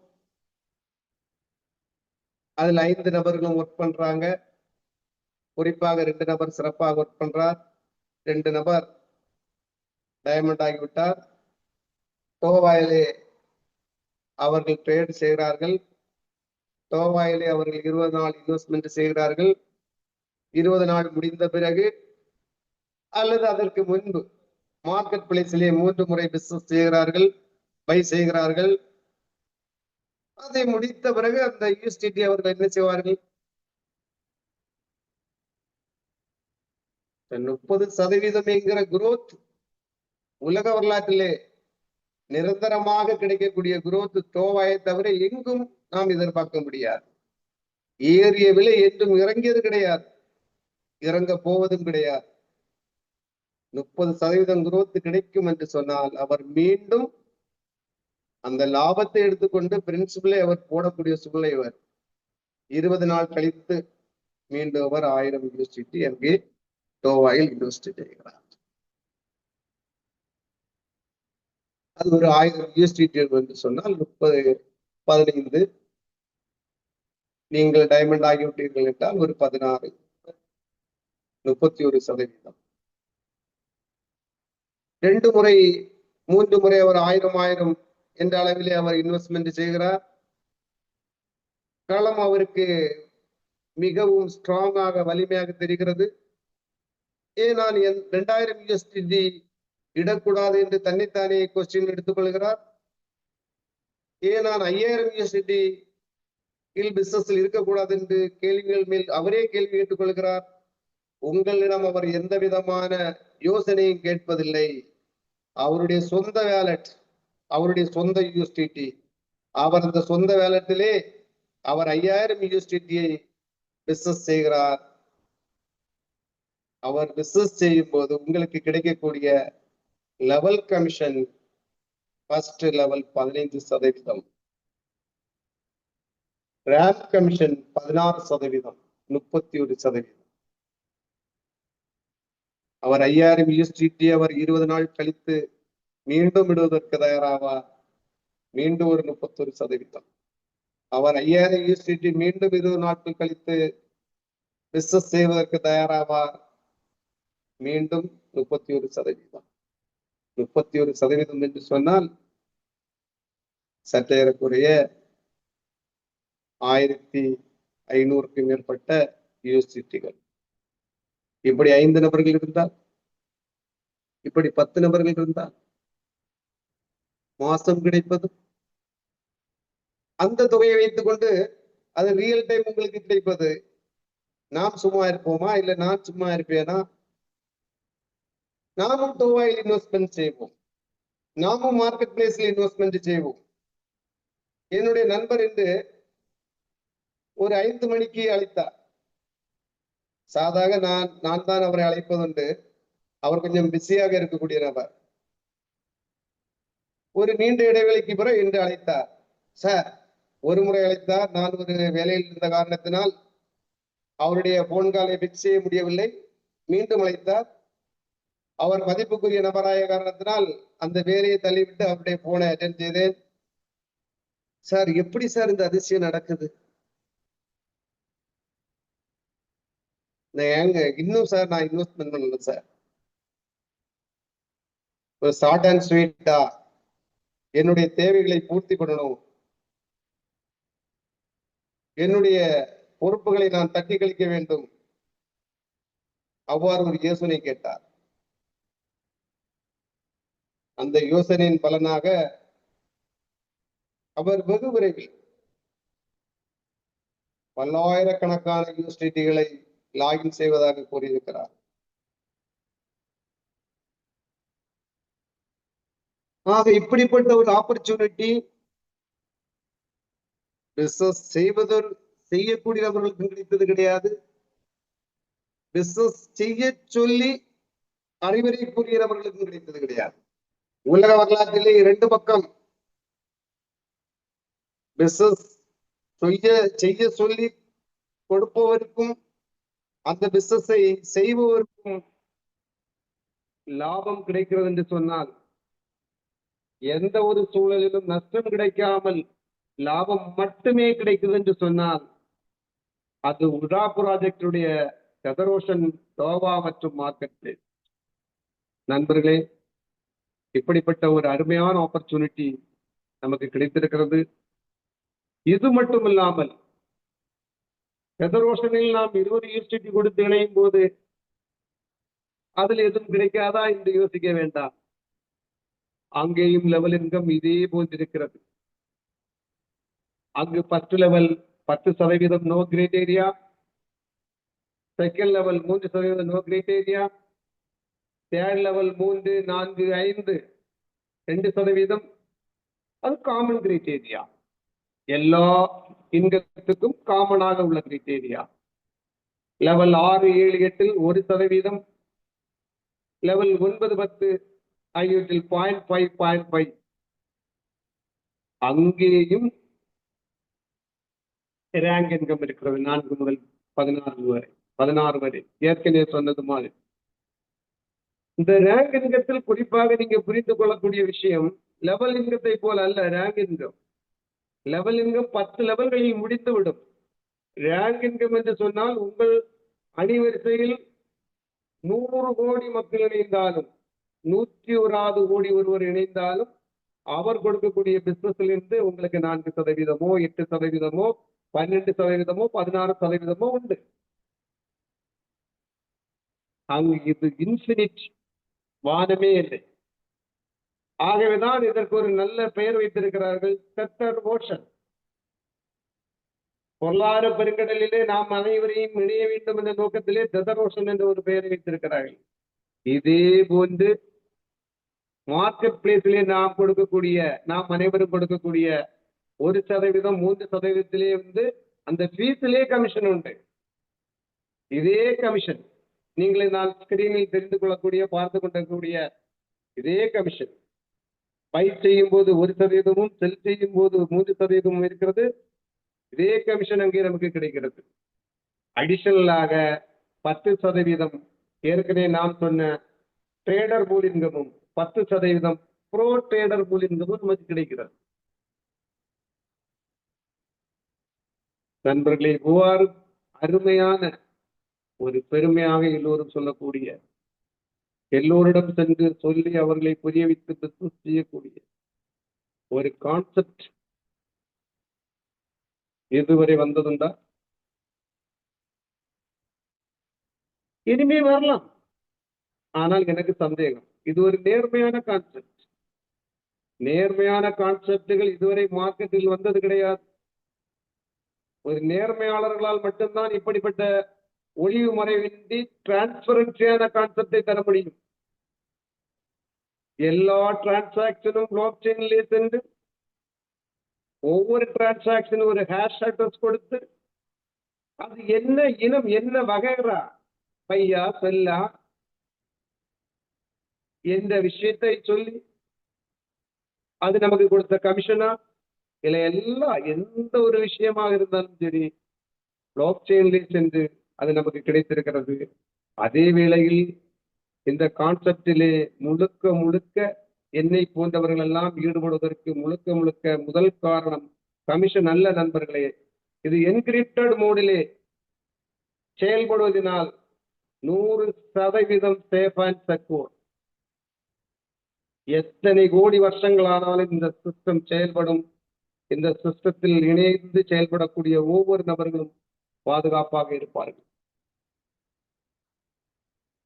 Speaker 1: அதுல 5 நபர்களும் ஒர்க் பண்றாங்க. குறிப்பாக 2 நபர் சிறப்பாக ஒர்க் பண்றார், 2 நபர் டைமண்ட் ஆகிவிட்டார். டோவாயிலே அவர்கள் ட்ரேட் செய்கிறார்கள். டோவாயிலே அவர்கள் 20 நாள் இன்வெஸ்ட்மெண்ட் செய்கிறார்கள். 20 நாள் முடிந்த பிறகு அல்லது அதற்கு முன்பு மார்க்கெட் பிளேஸிலே 3 முறை பிசினஸ் செய்கிறார்கள், பை செய்கிறார்கள். அதை முடித்த பிறகு அந்த USDT அவர்கள் என்ன செய்வார்கள்? 30% என்கிற குரோத் உலக வரலாற்றிலே நிரந்தரமாக கிடைக்கக்கூடிய குரோத் டோவாயை தவிர எங்கும் நாம் எதிர்பார்க்க முடியாது. ஏறிய விலை என்றும் இறங்கியது கிடையாது, இறங்க போவதும் கிடையாது. 30% குரோத் கிடைக்கும் என்று சொன்னால் அவர் மீண்டும் அந்த லாபத்தை எடுத்துக்கொண்டு பிரின்சிபலை அவர் போடக்கூடிய சூழ்நிலை அவர் 20 நாள் கழித்து மீண்டும் அவர் 1000 USDT அங்கே டோவாயில் இன்வெஸ்ட் செய்கிறார். அது ஒரு 1000 USDT என்று சொன்னால் 30, 15 நீங்கள் டைமண்ட் ஆகிவிட்டீர்கள் என்றால் ஒரு 16, 31%. 2 முறை 3 முறை அவர் 1000 என்ற அளவிலே அவர் இன்வெஸ்ட்மெண்ட் செய்கிறார். களம் அவருக்கு மிகவும் ஸ்ட்ராங்காக வலிமையாக தெரிகிறது. ஏன் நான் 2000 USDT இடக்கூடாது என்று தன்னைத்தானே கொஸ்டின் எடுத்துக்கொள்கிறார்? ஏன் நான் 5000 USDT பிசினஸில் இருக்கக்கூடாது என்று கேள்விகள் மேல் அவரே கேள்வி கேட்டுக் கொள்கிறார். உங்களிடம் அவர் எந்த விதமான யோசனையும் கேட்பதில்லை. அவருடைய சொந்த வேலட், அவருடைய சொந்த USDT, அவர் அந்த சொந்த வேலட்டிலே அவர் 5000 USDT பிசினஸ் செய்கிறார். அவர் பிசினஸ் செய்யும் போது உங்களுக்கு கிடைக்கக்கூடிய level commission first level 15%, ramp commission 16%, 31%. அவர் 5000 USDT அவர் 20 நாள் கழித்து மீண்டும் இடுவதற்கு தயாராவார், மீண்டும் ஒரு 31%. அவர் 5000 USDT மீண்டும் 20 நாட்கள் கழித்து பிசினஸ் செய்வதற்கு தயாராவார், மீண்டும் 31%. 31% என்று சொன்னால் சற்றேறக்குறைய 1500க்கும் மேற்பட்ட USDTகள். இப்படி 5 நபர்கள் இருந்தால், இப்படி 10 நபர்கள் இருந்தால் மாசம் கிடைப்பது அந்த தொகையை வைத்துக் கொண்டு அது ரியல் டைம் உங்களுக்கு கிடைப்பது. நாம் சும்மா இருப்போமா? இல்ல நான் சும்மா இருப்பேனா? நாமும் டோவாயில் இன்வெஸ்ட்மெண்ட் செய்வோம், நாமும் மார்க்கெட் பிளேஸ்ல இன்வெஸ்ட்மெண்ட் செய்வோம். என்னுடைய நண்பர் என்று ஒரு 5 மணிக்கு அழைத்தார். சாதாக நான் தான் அவரை அழைப்பதுண்டு. அவர் கொஞ்சம் பிஸியாக இருக்கக்கூடிய நபர். ஒரு நீண்ட இடைவெளிக்கு பிறகு என்று அழைத்தார். சார், ஒரு முறை அழைத்தார். நான் ஒரு வேலையில் இருந்த காரணத்தினால் அவருடைய போன் காலை பிக் செய்ய முடியவில்லை. மீண்டும் அழைத்தார். அவர் மதிப்புக்குரிய நபராய காரணத்தினால் அந்த வேலையை தள்ளிவிட்டு அவருடைய போனை அட்டென்ட் செய்தேன். சார், எப்படி சார் இந்த அதிசயம் நடக்குது? இன்னும் சார் நான் இன்வெஸ்ட்மெண்ட் பண்ணல சார். ஒரு ஷார்ட் அண்ட் ஸ்வீட்டா என்னுடைய தேவைகளை பூர்த்தி பண்ணணும், என்னுடைய பொறுப்புகளை நான் தட்டி கழிக்க வேண்டும், அவ்வாறு ஒரு யோசனை கேட்டார். அந்த யோசனையின் பலனாக அவர் வெகு விரைவில் பல்லாயிரக்கணக்கான USDTகளை லாகின் செய்வதாக கூறியிருக்கிறார். ஆக இப்படிப்பட்ட ஒரு ஆப்பர்ச்சுனிட்டி பிசினஸ் செய்யக்கூடியவர்களுக்கு கிடைத்தது கிடையாது. பிசினஸ் செய்ய சொல்லி அறிவுரை கூறியவர்களுக்கும் கிடைத்தது கிடையாது. உலக வரலாற்றிலே 2 பக்கம். பிசினஸ் செய்ய சொல்லி கொடுப்பவருக்கும் அந்த பிசினஸை செய்பவருக்கும் லாபம் கிடைக்கிறது என்று சொன்னால், எந்த ஒரு சூழலிலும் நஷ்டம் கிடைக்காமல் லாபம் மட்டுமே கிடைக்குது என்று சொன்னால், அது உடா ப்ராஜெக்டுடைய ஃபெடரேஷன், டோவா மற்றும் மார்க்கெட் பிளேஸ். நண்பர்களே, இப்படிப்பட்ட ஒரு அருமையான ஆப்பர்ச்சுனிட்டி நமக்கு கிடைத்திருக்கிறது. இது மட்டும் இல்லாமல் ஃபெடரேஷனில் நாம் 20 USDT கொடுத்து இணையும் போது அதில் எதுவும் கிடைக்காதா என்று யோசிக்க வேண்டாம். அங்கேயும் லெவல் இன்கம் இதே போன்றிருக்கிறது. அங்கு first level 10% no criteria, second level 3% no criteria, third level 3, 4, 5 2%, அது காமன் கிரைட்டீரியா. எல்லா இன்கத்துக்கும் காமனாக உள்ள கிரைட்டீரியா. லெவல் 6, 7, 8 1%, லெவல் 9, 10 ஆகியவற்றில் 0.5, 0.5. அங்கேயும் ரேங்க் இன்கம் இருக்கிறது 4 முதல் 16 வரை. ஏற்கனவே சொன்னது மாதிரி இந்த ரேங்க் இன்கத்தில் குறிப்பாக நீங்க புரிந்து கொள்ளக்கூடிய விஷயம், லெவல் இன்கத்தை போல அல்ல ரேங்க் இன்கம். லெவல் இன்கம் 10 லெவல்களில் முடித்துவிடும். ரேங்க் இன்கம் என்று சொன்னால் உங்கள் அணிவரிசையில் 100 கோடி மக்கள் இணைந்தாலும், 101 கோடி ஒருவர் இணைந்தாலும், அவர் கொடுக்கக்கூடிய பிசினஸ்ல இருந்து உங்களுக்கு 4%, 8%, 12%, 16% உண்டு. அங்கு இது இன்ஃபினிட், வானமே இல்லை. ஆகவேதான் இதற்கு ஒரு நல்ல பெயர் வைத்திருக்கிறார்கள், தெத்தர் ஓஷன். பொருளாதார பெருங்கடலிலே நாம் அனைவரையும் இணைய வேண்டும் என்ற நோக்கத்திலே தெத்தர் ஓஷன் என்ற ஒரு பெயரை வைத்திருக்கிறார்கள். இதே போன்று மார்க்கெட் பிளேஸிலே நாம் கொடுக்கக்கூடிய, நாம் அனைவரும் கொடுக்கக்கூடிய 1%, 3% அந்த ஃபீஸிலே கமிஷன் உண்டு. இதே கமிஷன் நீங்களே நான் ஸ்கிரீனில் தெரிந்து கொள்ளக்கூடிய, பார்த்து கொள்ளக்கூடிய இதே கமிஷன் பை செய்யும் போது 1%, செல் செய்யும் போது 3% இருக்கிறது. இதே கமிஷன் அங்கே நமக்கு கிடைக்கிறது. அடிஷனலாக 10% ஏற்கனவே நாம் சொன்ன ட்ரேடர் பூல் இன்கமும் 10% ப்ரோ ட்ரேடர் பூல் இன்கமும் நமக்கு கிடைக்கிறது. நண்பர்களே, இவ்வாறு அருமையான ஒரு பெருமையாக எல்லோரும் சொல்லக்கூடிய, எல்லோரிடம் சென்று சொல்லி அவர்களை புரிய வைத்து பிசினஸ் செய்யக்கூடிய ஒரு கான்செப்ட் இதுவரை வந்ததுண்டா? இனிமே வரலாம். ஆனால் எனக்கு சந்தேகம். இது ஒரு நேர்மையான கான்செப்ட். நேர்மையான கான்செப்டுகள் இதுவரை மார்க்கெட்டில் வந்தது கிடையாது. ஒரு நேர்மையாளர்களால் மட்டும்தான் இப்படிப்பட்ட ஒளிவு மறைவின்றி டிரான்ஸ்பரன்சியான கான்செப்டை தர முடியும். எல்லா டிரான்சாக்சனும் பிளாக் செயினிலே சென்று ஒவ்வொரு டிரான்சாக்சனும் ஒரு ஹேஷ் அட்ரஸ் கொடுத்து அது என்ன இனம், என்ன வகைரா, பையா செல்லா என்ற விஷயத்தை சொல்லி அது நமக்கு கொடுத்த கமிஷனா இல்ல, எல்லாம் எந்த ஒரு விஷயமாக இருந்தாலும் சரி பிளாக் செயினிலே சென்று அது நமக்கு கிடைத்திருக்கிறது. அதே வேளையில் இந்த கான்செப்டிலே முழுக்க முழுக்க என்னை போன்றவர்கள் எல்லாம் ஈடுபடுவதற்கு முழுக்க முழுக்க முதல் காரணம் கமிஷன் அல்ல நண்பர்களே. இது என்கிரிப்டட் மோடிலே செயல்படுவதனால் 100% சேஃப் அண்ட் செக்யூர். எத்தனை கோடி வருஷங்களானாலும் இந்த சிஸ்டம் செயல்படும். இந்த சிஸ்டத்தில் இணைந்து செயல்படக்கூடிய ஒவ்வொரு நபர்களும் பாதுகாப்பாக இருப்பார்கள்.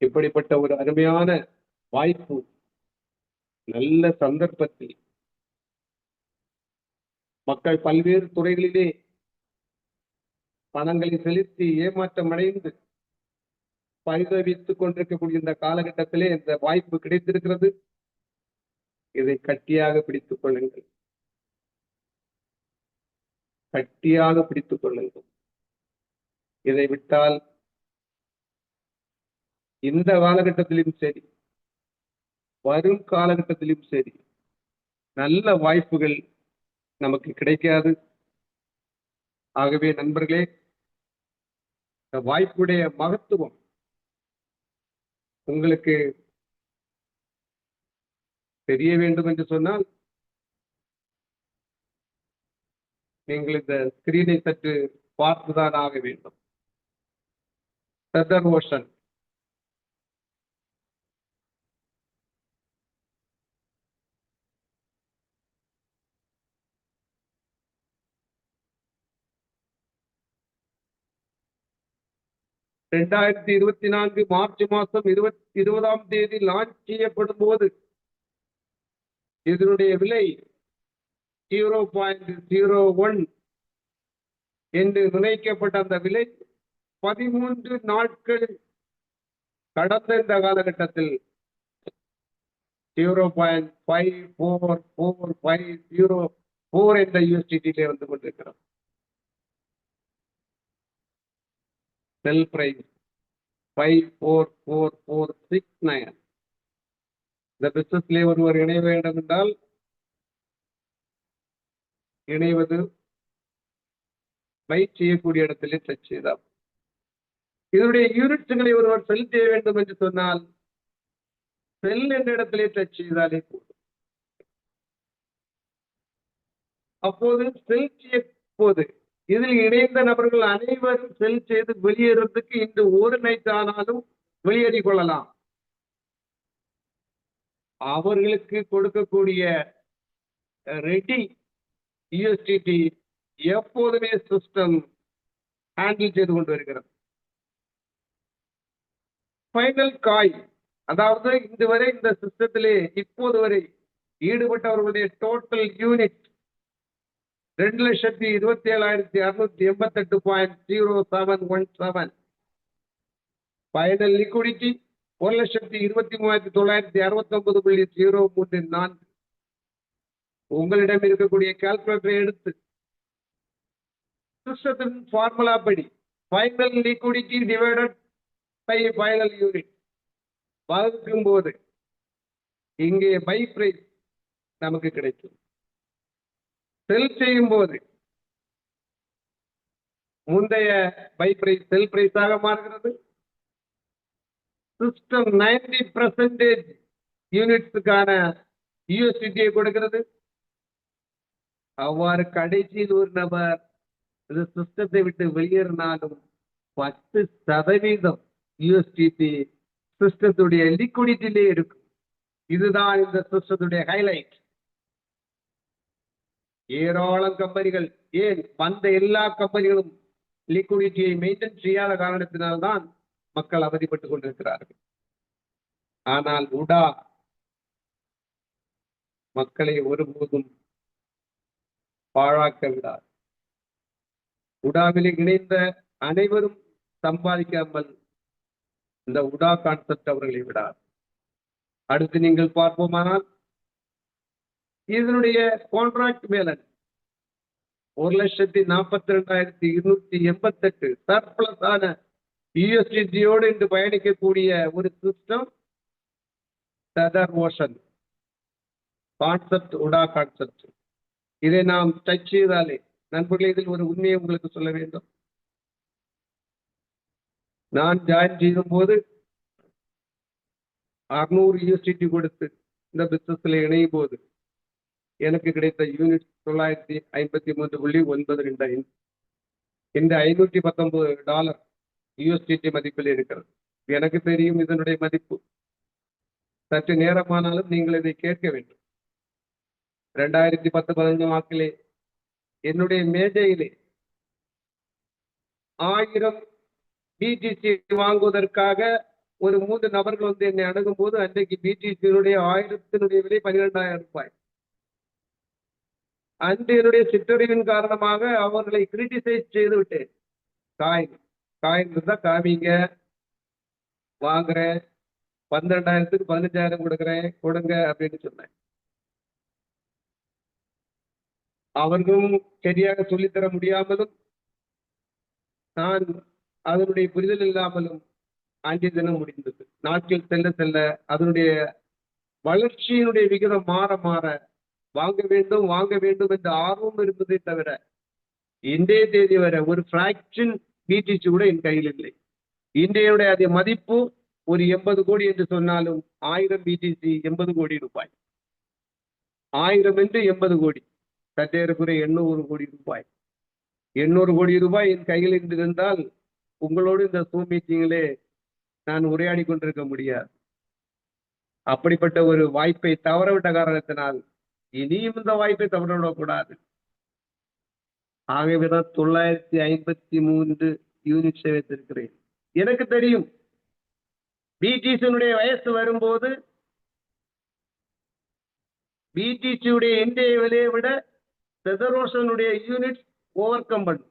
Speaker 1: இப்படிப்பட்ட ஒரு அருமையான வாய்ப்பு, நல்ல சந்தர்ப்பத்தில் மக்கள் பல்வேறு துறைகளிலே பணங்களை செலுத்தி ஏமாற்றம் அடைந்து பரிதவித்துக் கொண்டிருக்கக்கூடிய இந்த காலகட்டத்திலே இந்த வாய்ப்பு கிடைத்திருக்கிறது. இதை கட்டியாக பிடித்துக் கொள்ளுங்கள், கட்டியாக பிடித்துக் கொள்ளுங்கள். இதை விட்டால் இந்த காலகட்டத்திலும் சரி, வரும் காலகட்டத்திலும் சரி, நல்ல வாய்ப்புகள் நமக்கு கிடைக்காது. ஆகவே நண்பர்களே, இந்த வாய்ப்புடைய மகத்துவம் உங்களுக்கு தெரிய வேண்டும் என்று சொன்னால் நீங்கள் இந்த ஸ்கிரீனை சற்று பார்த்துதான் ஆக வேண்டும். தெத்தர் ஓஷன் மார்ச் மாதம் 20 லான்ச் செய்யப்படும் போது இதனுடைய விலை 0.01 என்று நிர்ணயிக்கப்பட்ட அந்த விலை 13 நாட்களில் கடந்த இந்த காலகட்டத்தில் 0.54404 என்ற யூஎஸ்டிடியிலே வந்து கொண்டிருக்கிறது. செல் பிரைஸ் 54469. இந்த பிசினஸ்லே ஒருவர் இணைய வேண்டும் என்றால் இணைவது பை செய்யக்கூடிய இடத்திலே டச் செய்தார். இதனுடைய யூனிட்ஸ்களை ஒருவர் செல் செய்ய வேண்டும் என்று சொன்னால் செல் என்ற இடத்திலே டச் செய்தாலே போதும். அப்போது செல் செய்ய போது இதில் இணைந்த நபர்கள் அனைவரும் செல் செய்து வெளியேறதுக்கு இன்று ஒரு நைட் ஆனாலும் வெளியேறிக் கொள்ளலாம். அவர்களுக்கு கொடுக்கக்கூடிய ரெடி யூஎஸ்டிடி எப்போதுமே சிஸ்டம் ஹேண்டில் செய்து கொண்டு வருகிறது. ஃபைனல் காய், அதாவது இதுவரை இந்த சிஸ்டத்திலே இப்போது வரை ஈடுபட்டவர்களுடைய டோட்டல் யூனிட் 2,27,688.0717. Final liquidity 1,23,969.034. உங்களிடம் இருக்கக்கூடிய கால்குலேட்டரை எடுத்து சிஸ்டத்தின் ஃபார்முலா படி final liquidity divided by final unit வகுக்கும் போது இங்கே பை பிரைஸ் நமக்கு கிடைக்கும். செல் செய்யும் போது முந்தைய பை பிரைஸ் செல் பிரைஸாக மாறுகிறது. சிஸ்டம் 90% யூனிட்ஸுக்கான யூஎஸ்டியை கொடுக்கிறது. அவ்வாறு கடைசியில் ஒரு நபர் இந்த சிஸ்டத்தை விட்டு வெளியேறினாலும் 10% யூஎஸ்டிடி சிஸ்டத்துடைய லிக்விடிட்டியிலே இருக்கும். இதுதான் இந்த சிஸ்டத்துடைய ஹைலைட். ஏராளம் கம்பெனிகள், ஏன் வந்த எல்லா கம்பெனிகளும் லிக்விடிட்டியை மெயின்டைன் செய்யாத காரணத்தினால்தான் மக்கள் அவதிப்பட்டுக் கொண்டிருக்கிறார்கள். ஆனால் உடா மக்களை ஒருபோதும் பாழாக்க விடார். உடாவிலே இணைந்த அனைவரும் சம்பாதிக்காமல் இந்த உடா கான்செப்ட் அவர்களை விடார். அடுத்து நீங்கள் பார்ப்போமானால் இதனுடைய கான்ட்ராக்ட் பேலன்ஸ் 1,42,288 சர்ப்ளஸ் ஆன யூஎஸ்டியோடு இன்று பயணிக்கக்கூடிய ஒரு சிஸ்டம் டெதர் ஓஷன் கான்செப்ட், உடா கான்செப்ட். இதை நாம் டச் செய்தாலே நண்பர்களே, இதில் ஒரு உண்மையை உங்களுக்கு சொல்ல வேண்டும். நான் ஜாயின் செய்யும் போது 600 யூஎஸ்டி கொடுத்து இந்த பிசினஸ்ல இணையும் போது எனக்கு கிடைத்த யூனிட் $953.92. இந்த $519 யூஎஸ்டி மதிப்பில் இருக்கிறது. எனக்கு தெரியும் இதனுடைய மதிப்பு. சற்று நேரமானாலும் நீங்கள் இதை கேட்க வேண்டும். 2010-15 வாக்கிலே என்னுடைய மேஜையிலே 1000 பிடிசி வாங்குவதற்காக ஒரு 3 நபர்கள் வந்து என்னை அணுகும் போது அன்றைக்கு பிடிசியினுடைய 1000 விலை $12,000. அன்று என்னுடைய சிற்றறிவின் காரணமாக அவர்களை கிரிட்டிசைஸ் செய்து விட்டேன். காயின் இருந்தா காமிங்க, வாங்குறேன், 12,000க்கு 15,000 கொடுக்குறேன், கொடுங்க அப்படின்னு சொன்னேன். அவர்களும் சரியாக சொல்லித்தர முடியாமலும் நான் அதனுடைய புரிதல் இல்லாமலும் ஆண்டிய தினம் முடிந்தது. நாட்கள் செல்ல செல்ல அதனுடைய வளர்ச்சியினுடைய விகிதம் மாற மாற வாங்க வேண்டும் என்ற ஆர்வம் இருந்ததை தவிர இன்றைய தேதி வரை ஒரு பிராக்ஷன் பிடிசி கூட என் கையில் இல்லை. இன்றைய அதே மதிப்பு ஒரு 80 கோடி என்று சொன்னாலும் 1000 பிடிசி $80 கோடி. 1000 என்று 80 கோடி, சற்றேறக்குறை $800 கோடி. 800 கோடி ரூபாய் என் கையில் இருந்திருந்தால் உங்களோடு இந்த Zoom மீட்டிங்கிலே நான் உரையாடி கொண்டிருக்க முடியாது. அப்படிப்பட்ட ஒரு வாய்ப்பை தவறவிட்ட காரணத்தினால் இனியும் இந்த வாய்ப்பை தவறவிடக்கூடாது. ஆகவேதான் 953 யூனிட்ஸை வைத்திருக்கிறேன். எனக்கு தெரியும் பிடிசியினுடைய வயசு வரும்போது பிடிசியுடைய இன்றைய விலையை விட டெதர் ஓஷனுடைய யூனிட் ஓவர் கம் பண்ணும்.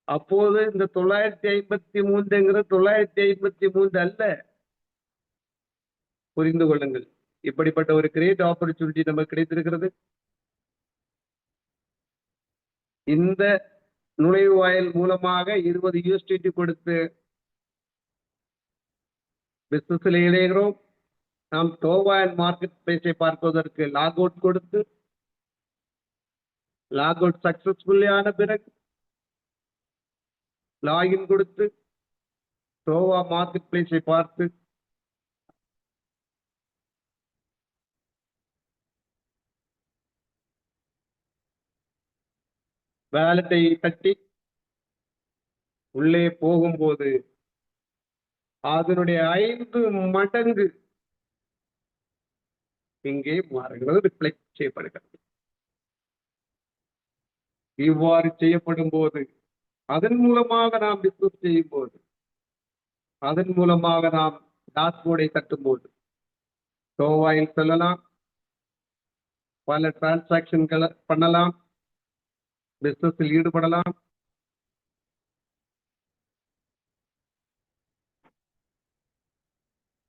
Speaker 1: அப்போது இந்த 953 953 அல்ல. புரிந்து கொள்ளுங்கள், இப்படிப்பட்ட ஒரு கிரேட் ஆப்பர்ச்சுனிட்டி நமக்கு கிடைத்திருக்கிறது. இந்த நுழைவாயில் மூலமாக 20 யூஎஸ்டி கொடுத்து பிசினஸில் இணைகிறோம். நாம் டோவா அண்ட் மார்க்கெட் பிளேஸை பார்ப்பதற்கு லாக் அவுட் கொடுத்து, லாக் அவுட் சக்சஸ்ஃபுல்லி ஆன பிறகு லாகின் கொடுத்து டோவா மார்க்கெட் பிளேஸை பார்த்து வேலட்டை தட்டி உள்ளே போகும்போது அதனுடைய 5 மடங்கு இங்கே மாறுகிறது, ரிஃப்ளெக்ட் செய்யப்படுகிறது. இவ்வாறு செய்யப்படும் போது அதன் மூலமாக நாம் பிசினஸ் செய்யும் போது அதன் மூலமாக நாம் டாஷ்போர்டை தட்டும்போது கோவாயில் செல்லலாம், பல டிரான்சாக்சன்களை பண்ணலாம், பிசினஸில் ஈடுபடலாம்.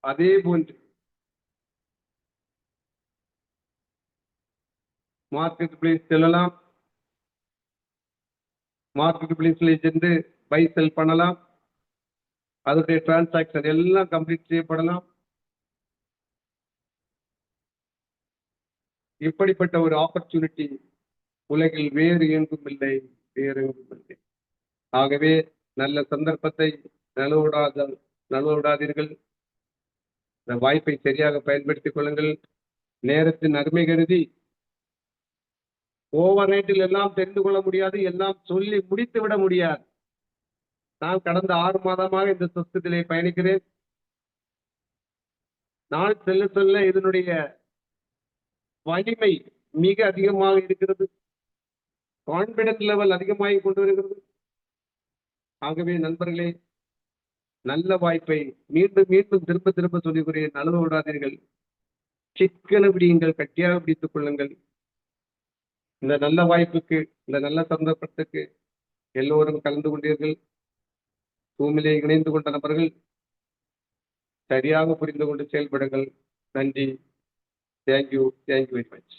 Speaker 1: அதே போன்று மார்க்கெட் பிளேஸ் செல்லலாம், மார்க்கெட் பிளேஸ்ல சென்று பை செல் பண்ணலாம், அதனுடைய டிரான்சாக்சன் எல்லாம் கம்ப்ளீட் செய்யப்படலாம். இப்படிப்பட்ட ஒரு ஆப்பர்ச்சுனிட்டி உலகில் வேறு எங்கும் இல்லை, வேறு எங்கும் இல்லை. ஆகவே நல்ல சந்தர்ப்பத்தை நழுவிடாதீர்கள். இந்த வாய்ப்பை சரியாக பயன்படுத்திக் கொள்ளுங்கள். நேரத்தின் அருமை கருதி ஓவர் நைட்டில் எல்லாம் தெரிந்து கொள்ள முடியாது, எல்லாம் சொல்லி முடித்து விட முடியாது. நான் கடந்த 6 மாதமாக இந்த சிஸ்டத்திலே பயணிக்கிறேன். நாள் செல்ல செல்ல இதனுடைய வலிமை மிக அதிகமாக இருக்கிறது, கான்பிடன்ஸ் லெவல் அதிகமாகி கொண்டு வருகிறது. ஆகவே நண்பர்களே, நல்ல வாய்ப்பை மீண்டும் மீண்டும் திரும்ப திரும்ப சொல்லுகிறேன், நழுவ விடாதீர்கள். சிக்கன பிடியுங்கள், கட்டியாக பிடித்துக் கொள்ளுங்கள். இந்த நல்ல வாய்ப்புக்கு, இந்த நல்ல சந்தர்ப்பத்துக்கு எல்லோரும் கலந்து கொண்டீர்கள். பூமியிலே இணைந்து கொண்ட நபர்கள் சரியாக புரிந்து கொண்டு செயல்படுங்கள். நன்றி. Thank you very much.